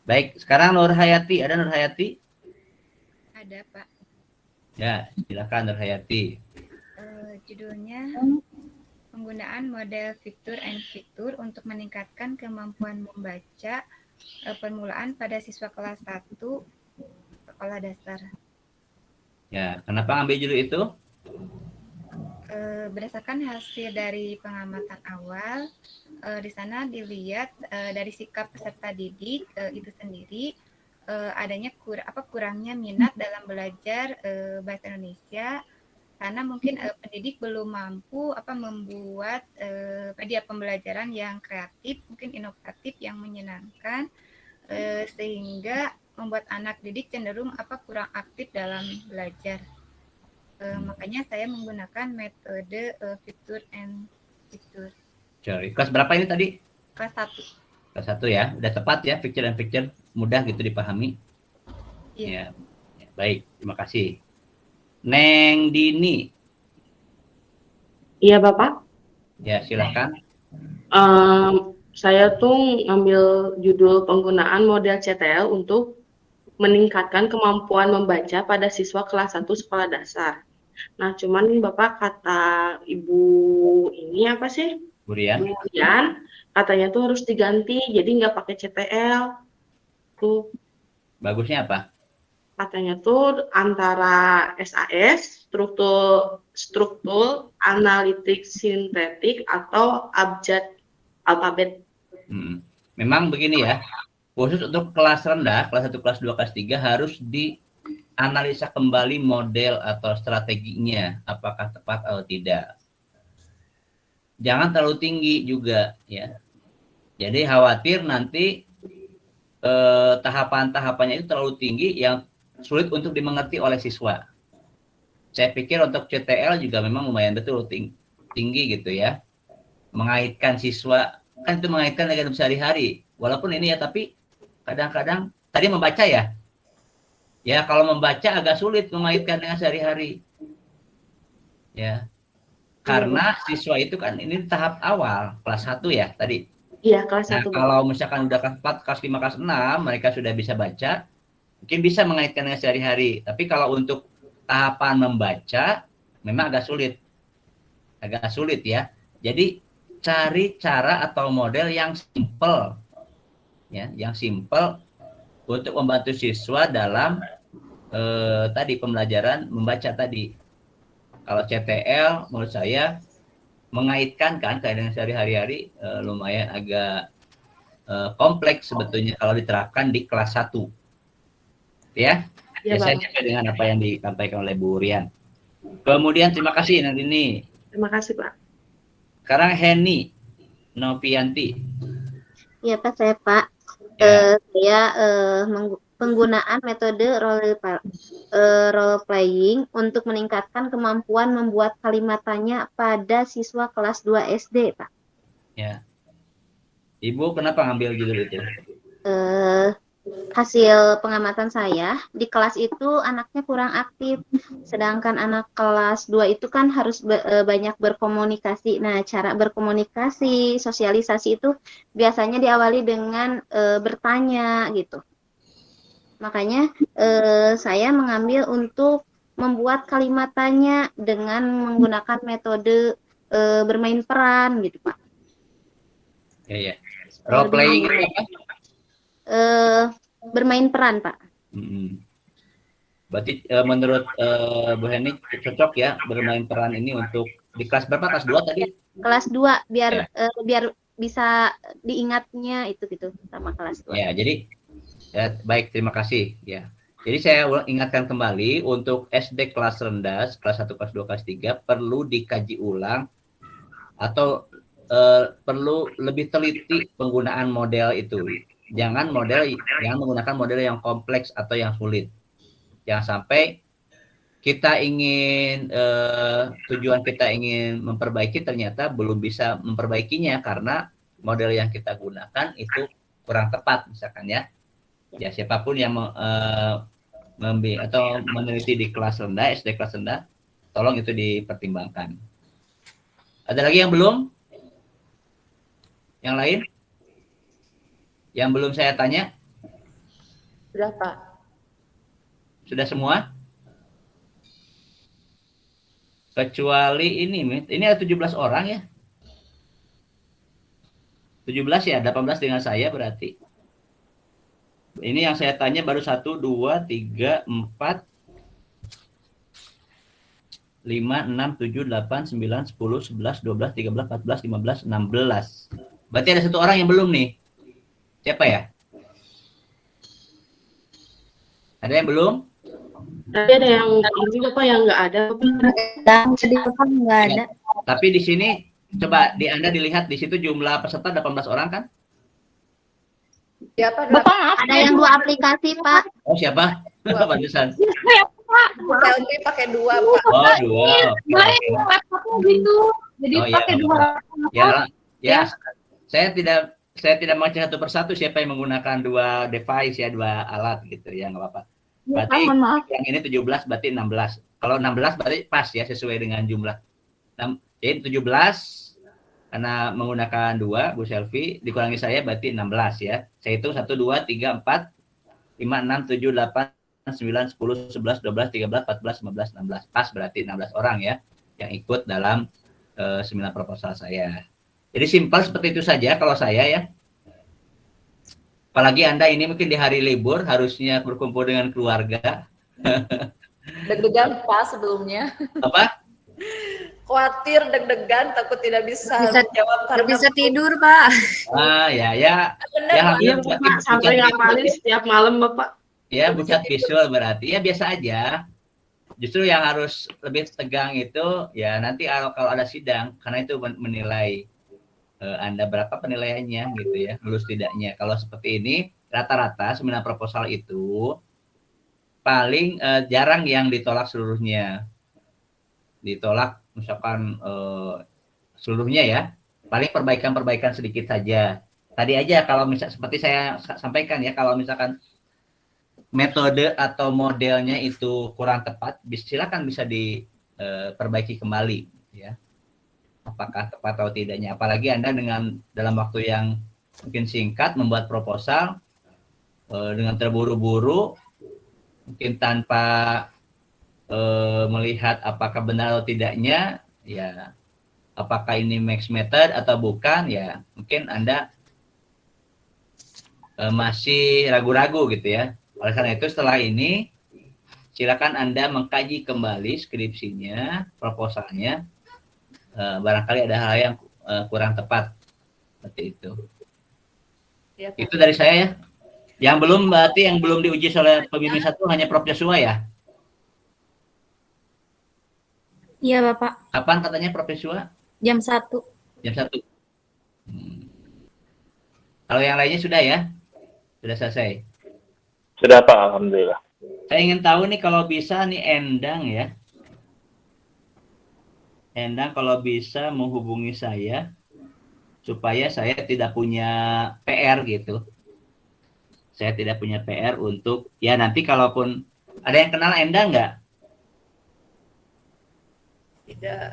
Baik, sekarang Nur Hayati. Ada Nur Hayati? Ada, Pak. Ya, silakan Nur Hayati. Judulnya penggunaan model fitur and fitur untuk meningkatkan kemampuan membaca permulaan pada siswa kelas 1 sekolah dasar. Ya, kenapa ambil judul itu? Berdasarkan hasil dari pengamatan awal, di sana dilihat dari sikap peserta didik itu sendiri adanya kurangnya minat dalam belajar bahasa Indonesia karena mungkin pendidik belum mampu membuat media pembelajaran yang kreatif, mungkin inovatif, yang menyenangkan, sehingga membuat anak didik cenderung kurang aktif dalam belajar. Makanya saya menggunakan metode fitur and fitur. Kelas berapa ini tadi? Kelas 1. Kelas 1 ya, udah tepat ya, fitur dan fitur mudah gitu dipahami. Iya. Ya, baik, terima kasih. Neng Dini. Iya Bapak. Ya, silakan. Saya tuh ngambil judul penggunaan model CTL untuk meningkatkan kemampuan membaca pada siswa kelas 1 sekolah dasar. Nah, cuman Bapak kata Ibu ini apa sih? Burian. Katanya tuh harus diganti, jadi nggak pakai CTL. Tuh. Bagusnya apa? Katanya tuh antara SAS, struktur analitik sintetik atau abjad alfabet. Memang begini ya, khusus untuk kelas rendah, kelas 1, kelas 2, kelas 3 harus dianalisa kembali model atau strateginya, apakah tepat atau tidak. Jangan terlalu tinggi juga ya. Jadi khawatir nanti tahapan-tahapannya itu terlalu tinggi yang sulit untuk dimengerti oleh siswa. Saya pikir untuk CTL juga memang lumayan betul tinggi gitu ya. Mengaitkan siswa, kan itu mengaitkan dengan sehari-hari. Walaupun ini ya, tapi kadang-kadang tadi membaca ya. Ya, kalau membaca agak sulit mengaitkan dengan sehari-hari. Ya. Karena siswa itu kan ini tahap awal, kelas 1 ya tadi. Iya, kelas Nah, 1. kalau misalkan udah kelas 4, kelas 5, kelas 6, mereka sudah bisa baca, mungkin bisa mengaitkan dengan sehari-hari. Tapi kalau untuk tahapan membaca, memang agak sulit ya. Jadi cari cara atau model yang simple, ya, yang simple untuk membantu siswa dalam tadi pembelajaran membaca tadi. Kalau CTL, menurut saya mengaitkan kan dengan sehari-hari lumayan agak kompleks sebetulnya kalau diterapkan di kelas 1. Ya, saya sesuai dengan apa yang disampaikan oleh Bu Rian. Kemudian terima kasih nanti ini. Terima kasih, Pak. Sekarang Heni Novianti. Iya Pak, saya Pak. Saya penggunaan metode role playing untuk meningkatkan kemampuan membuat kalimat tanya pada siswa kelas 2 SD, Pak. Ya. Ibu kenapa ngambil judul itu? Hasil pengamatan saya, di kelas itu anaknya kurang aktif, sedangkan anak kelas 2 itu kan harus banyak berkomunikasi. Nah, cara berkomunikasi, sosialisasi itu biasanya diawali dengan bertanya gitu. Makanya saya mengambil untuk membuat kalimat tanya dengan menggunakan metode bermain peran gitu, Pak. Ya. Role playing itu apa? Bermain peran, Pak. Berarti menurut Bu Heni cocok ya bermain peran ini untuk di kelas berapa? Kelas 2 tadi? Kelas 2 biar bisa diingatnya itu gitu sama kelas 2. Ya, jadi ya, baik, terima kasih ya. Jadi saya ingatkan kembali untuk SD kelas rendah, kelas 1, kelas 2, kelas 3 perlu dikaji ulang atau perlu lebih teliti penggunaan model itu. Jangan menggunakan model yang kompleks atau yang sulit. Jangan sampai kita ingin tujuan kita ingin memperbaiki ternyata belum bisa memperbaikinya karena model yang kita gunakan itu kurang tepat misalkan ya. Ya siapapun yang atau meneliti di kelas rendah, SD kelas rendah, tolong itu dipertimbangkan. Ada lagi yang belum? Yang lain? Yang belum saya tanya? Sudah, Pak. Sudah semua? Kecuali ini ada 17 orang ya. 17 ya, 18 dengan saya berarti. Ini yang saya tanya baru 1, 2, 3, 4, 5, 6, 7, 8, 9, 10, 11, 12, 13, 14, 15, 16. Berarti ada 1 orang yang belum nih. Siapa ya? Ada yang belum? Tapi ada yang ini Bapak yang nggak ada. Nggak ada. Tapi di sini coba Anda dilihat di situ jumlah peserta 18 orang kan? Siapa? Bapak, ada yang 2 aplikasi, Pak. Oh, siapa? Pantesan. Selfie pakai 2, Pak. Oh, 2. Laptopnya gitu. Jadi pakai 2. Ya. Saya tidak baca satu persatu siapa yang menggunakan 2 device ya, 2 alat gitu ya, nggak apa-apa. Berarti yang ini 17 berarti 16. Kalau 16 berarti pas ya sesuai dengan jumlah. Jadi 17 karena menggunakan 2 Bu Selfie dikurangi saya berarti 16 ya. Saya hitung 1 2 3 4 5 6 7 8 9 10 11 12 13 14 15 16. Pas berarti 16 orang ya yang ikut dalam seminar proposal saya. Jadi simpel seperti itu saja kalau saya ya. Apalagi Anda ini mungkin di hari libur harusnya berkumpul dengan keluarga. Deg-degan Pak sebelumnya. Apa? Khawatir, deg-degan, takut tidak bisa menjawab karena bisa tidur, Pak. Ya. Benar, Iya, Pak. Sampai ngapalin setiap malam, Bapak. Ya, bucat visual berarti ya biasa aja. Justru yang harus lebih tegang itu ya nanti kalau ada sidang karena itu menilai Anda berapa penilaiannya gitu ya, lulus tidaknya. Kalau seperti ini rata-rata seminar proposal itu paling jarang yang ditolak seluruhnya. Ditolak misalkan seluruhnya ya, paling perbaikan-perbaikan sedikit saja. Tadi aja kalau misal seperti saya sampaikan ya, kalau misalkan metode atau modelnya itu kurang tepat, silakan bisa diperbaiki kembali ya. Apakah tepat atau tidaknya. Apalagi Anda dalam waktu yang mungkin singkat membuat proposal dengan terburu-buru, mungkin tanpa melihat apakah benar atau tidaknya, ya apakah ini mixed method atau bukan, ya mungkin Anda masih ragu-ragu gitu ya. Oleh karena itu setelah ini silakan Anda mengkaji kembali skripsinya, proposalnya, barangkali ada hal yang kurang tepat seperti itu. Ya, itu dari saya ya. Yang belum berarti yang belum diuji oleh pembimbing 1 hanya Prof Joshua ya? Iya, Bapak. Kapan katanya Prof Joshua? Jam 1. Jam 1. Kalau yang lainnya sudah ya? Sudah selesai? Sudah Pak, alhamdulillah. Saya ingin tahu nih kalau bisa nih Endang ya. Endang kalau bisa menghubungi saya supaya saya tidak punya PR gitu. Saya tidak punya PR untuk, ya nanti kalaupun ada yang kenal Endang nggak? Tidak.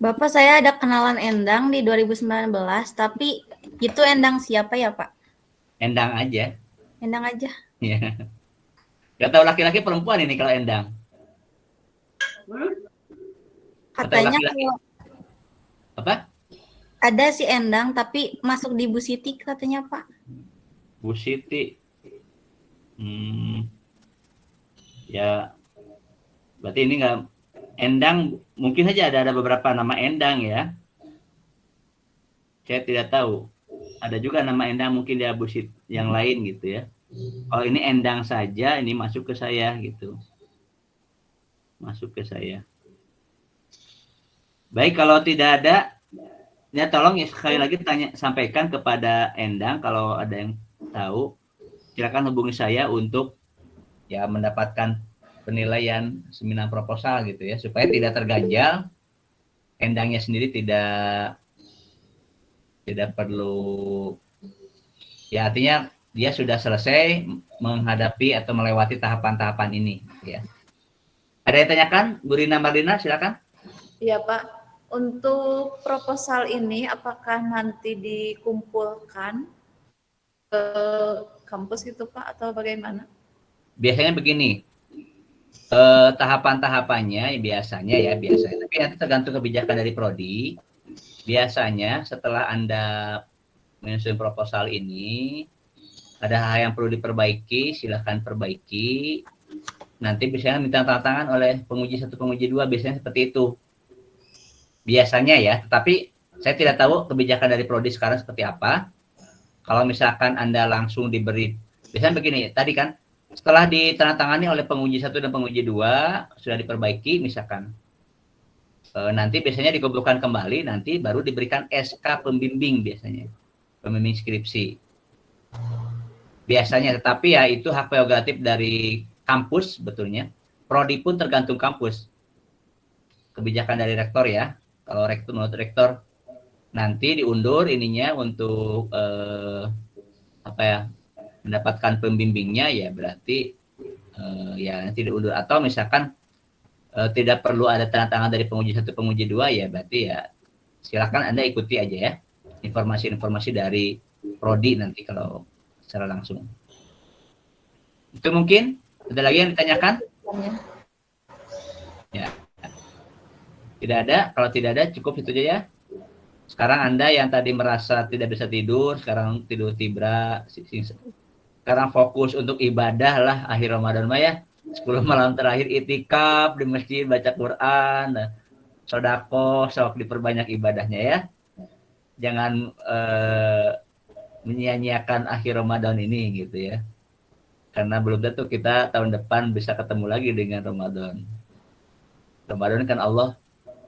Bapak, saya ada kenalan Endang di 2019, tapi itu Endang siapa ya, Pak? Endang aja. Endang aja. Ya. Gak tahu laki-laki perempuan ini kalau Endang. Katanya laki-laki. kalau Apa? ada si Endang, tapi masuk di Bu Siti katanya, Pak. Bu Siti. Ya, berarti ini nggak Endang, mungkin saja ada beberapa nama Endang ya. Saya tidak tahu. Ada juga nama Endang mungkin dia Bu Siti yang lain gitu ya. Kalau ini Endang saja, ini masuk ke saya gitu. Masuk ke saya. Baik, kalau tidak ada, ya tolong ya sekali lagi sampaikan kepada Endang kalau ada yang tahu, silakan hubungi saya untuk ya mendapatkan penilaian seminar proposal gitu ya, supaya tidak terganjal, Endangnya sendiri tidak perlu, ya artinya dia sudah selesai menghadapi atau melewati tahapan-tahapan ini ya. Ada yang tanyakan, Bu Rina Mardina, silakan. Iya Pak, untuk proposal ini apakah nanti dikumpulkan ke kampus gitu Pak atau bagaimana? Biasanya begini, tahapan-tahapannya biasanya, tapi nanti tergantung kebijakan dari Prodi. Biasanya setelah Anda menyusun proposal ini, ada hal yang perlu diperbaiki, silahkan perbaiki. Nanti biasanya minta tanda tangan oleh penguji 1, penguji 2, biasanya seperti itu. Biasanya ya, tetapi saya tidak tahu kebijakan dari Prodi sekarang seperti apa. Kalau misalkan Anda langsung diberi, biasanya begini, tadi kan, setelah ditandatangani oleh penguji 1 dan penguji 2, sudah diperbaiki misalkan, nanti biasanya dikumpulkan kembali, nanti baru diberikan SK pembimbing biasanya, pembimbing skripsi. Biasanya, tetapi ya itu hak prerogatif dari kampus sebetulnya. Prodi pun tergantung kampus. Kebijakan dari rektor ya. Kalau rektor, menurut rektor, nanti diundur ininya untuk mendapatkan pembimbingnya, ya berarti ya nanti diundur. Atau misalkan tidak perlu ada tanda tangan dari penguji 1, penguji 2, ya berarti ya silakan Anda ikuti aja ya informasi-informasi dari Prodi nanti kalau secara langsung. Itu mungkin ada lagi yang ditanyakan? Ya. Tidak ada, kalau tidak ada cukup itu aja ya. Sekarang Anda yang tadi merasa tidak bisa tidur, sekarang tidur tibra, sekarang fokus untuk ibadah lah akhir Ramadan mah ya. 10 malam terakhir itikaf di masjid, baca Quran, sodako, sok diperbanyak ibadahnya ya. Jangan menyia-nyiakan akhir Ramadan ini gitu ya. Karena belum tentu kita tahun depan bisa ketemu lagi dengan Ramadan. Ramadan kan Allah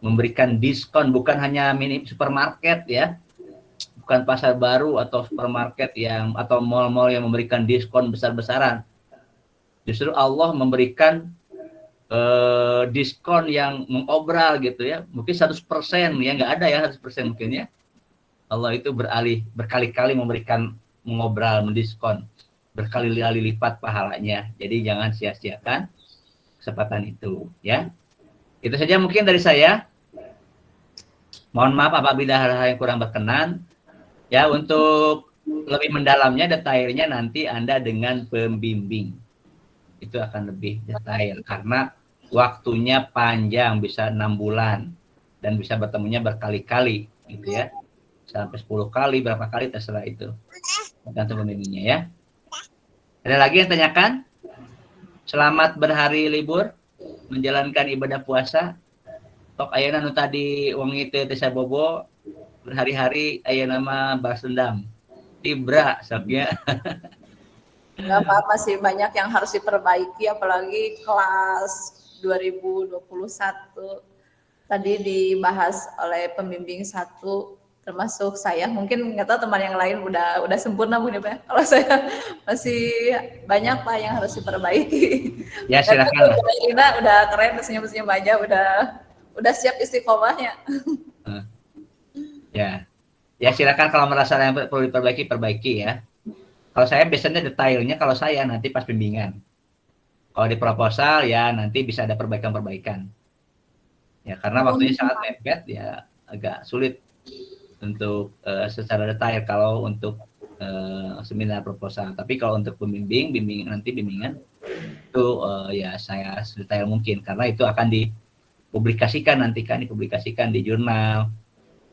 memberikan diskon, bukan hanya mini supermarket ya, bukan pasar baru atau supermarket yang atau mal-mal yang memberikan diskon besar-besaran. Justru Allah memberikan diskon yang mengobral gitu ya. Mungkin 100% ya, nggak ada ya 100% mungkin ya. Allah itu berkali-kali mengobral, mendiskon, berkali-kali lipat pahalanya. Jadi jangan sia-siakan kesempatan itu ya. Itu saja mungkin dari saya. Mohon maaf apabila hal-hal yang kurang berkenan. Ya, untuk lebih mendalamnya, detailnya nanti Anda dengan pembimbing. Itu akan lebih detail karena waktunya panjang, bisa 6 bulan dan bisa bertemunya berkali-kali gitu ya. Sampai 10 kali, berapa kali terserah itu. Tergantung pembimbingnya ya. Ada lagi yang tanyakan? Selamat berhari libur, menjalankan ibadah puasa. Tok ayeuna nu tadi wong itu teh sabobo berhari-hari aya nama balas dendam. Tibra sabnya. Enggak apa, masih banyak yang harus diperbaiki apalagi kelas 2021. Tadi dibahas oleh pembimbing 1 termasuk saya. Mungkin nggak tahu teman yang lain udah sempurna Bu ya. Kalau saya masih banyak Pak yang harus diperbaiki. Ya silakan. Ina udah keren, senyum-senyum aja udah siap istiqomahnya. Ya silakan kalau merasa yang perlu perbaiki ya. Kalau saya biasanya detailnya kalau saya nanti pas bimbingan. Kalau di proposal ya nanti bisa ada perbaikan-perbaikan. Ya karena waktunya sangat mepet ya agak sulit untuk secara detail kalau untuk seminar proposal. Tapi kalau untuk bimbingan itu ya saya sedetail mungkin karena itu akan dipublikasikan di jurnal.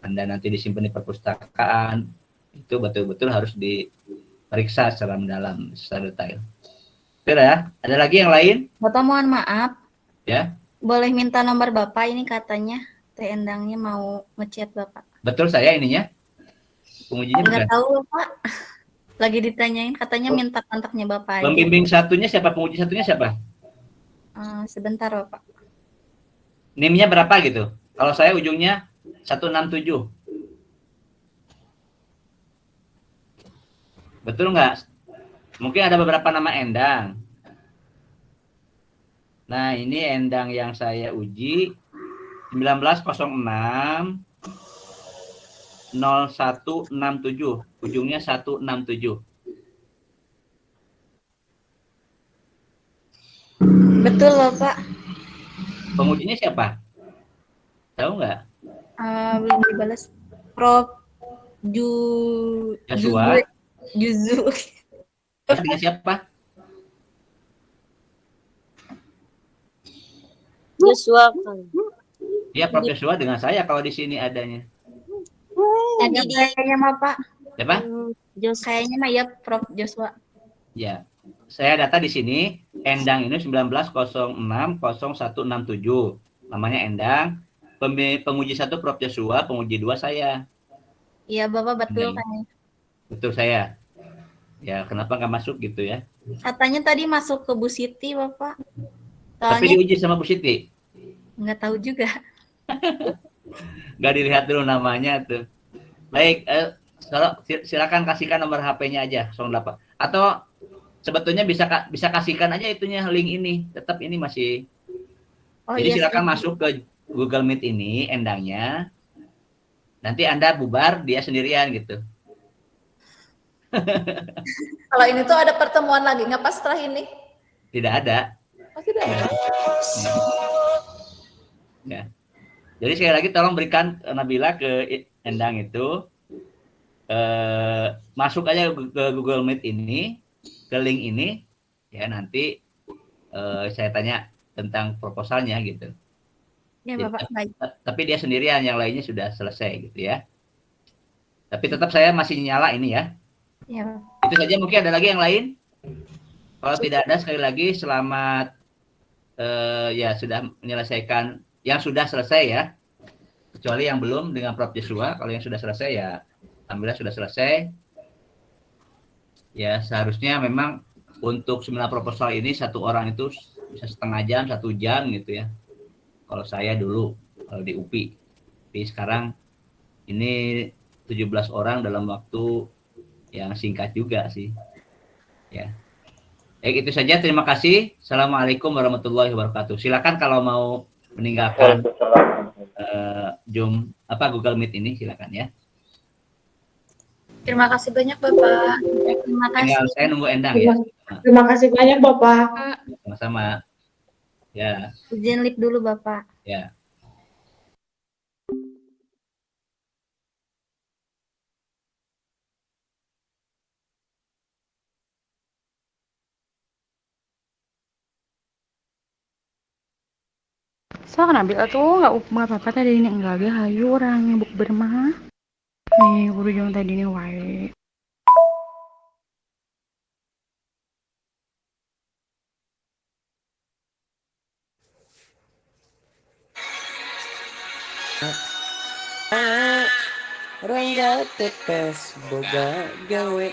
Anda nanti disimpan di perpustakaan, itu betul-betul harus diperiksa secara mendalam, secara detail. Oke ya, ada lagi yang lain? Bapak mohon maaf. Ya. Boleh minta nomor Bapak ini katanya, Teh Endangnya mau ngechat Bapak. Betul saya ininya? Pengujinya bukan? Enggak tahu Bapak. Lagi ditanyain, katanya minta kontaknya Bapak aja. Pembimbing satunya siapa? Penguji satunya siapa? Sebentar Bapak. NIM-nya berapa gitu? Kalau saya ujungnya 167. Betul nggak? Mungkin ada beberapa nama Endang. Nah, ini Endang yang saya uji 1906 0167. Ujungnya 167. Betul Bapak. Pengujinya siapa? Tahu nggak? Belum dibalas. Prof. Joshua. Juzu. Artinya siapa? Joshua. Iya, Prof. Joshua dengan saya kalau di sini adanya. Tadi kayaknya mah Pak. Siapa? Kayaknya mah ya Prof. Joshua. Ya. Saya data di sini Endang ini 19060167. Namanya Endang. Penguji 1 Prof. Joshua, penguji 2 saya. Iya, Bapak betul kan. Betul saya. Ya, kenapa nggak masuk gitu ya? Katanya tadi masuk ke Bu Siti, Bapak. Tapi diuji sama Bu Siti. Nggak tahu juga. Nggak dilihat dulu namanya tuh. Baik, silakan kasihkan nomor HP-nya aja 08. Atau sebetulnya bisa kasihkan aja itunya link ini. Tetap ini masih. Jadi iya, silakan masuk ke Google Meet ini Endangnya. Nanti Anda bubar, dia sendirian gitu. Kalau ini tuh ada pertemuan lagi nggak pas setelah ini? Tidak ada. Oh, tidak ada. Ya. Jadi sekali lagi tolong berikan Nabila ke Endang itu. Masuk aja ke Google Meet ini, ke link ini. Ya nanti saya tanya tentang proposalnya gitu. Ya, Bapak, baik. Tapi dia sendirian, yang lainnya sudah selesai gitu ya. Tapi tetap saya masih nyala ini ya. Ya. Itu saja, mungkin ada lagi yang lain. Kalau tidak ada, sekali lagi selamat ya sudah menyelesaikan yang sudah selesai ya. Kecuali yang belum dengan Prof. Joshua. Kalau yang sudah selesai ya alhamdulillah sudah selesai. Ya seharusnya memang untuk seminar proposal ini satu orang itu bisa setengah jam, 1 jam gitu ya. Kalau saya dulu kalau di UPI, tapi sekarang ini 17 orang dalam waktu yang singkat juga sih. Ya. Baik, itu saja. Terima kasih. Assalamualaikum warahmatullahi wabarakatuh. Silakan kalau mau meninggalkan Google Meet ini, silakan ya. Terima kasih banyak Bapak. Terima Tinggal saya nunggu Endang ya. Terima kasih banyak Bapak. Sama-sama. Ya. Izin lip dulu Bapak. Ya. So nabil tuh nggak apa-apa tadi ini enggak dia hayu orang buk bermah nih urujung tadi ini wae Rangga tepes boga gawe.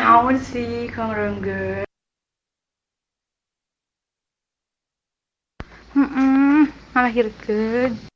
naon sih Kang Rangga ngalahirkeun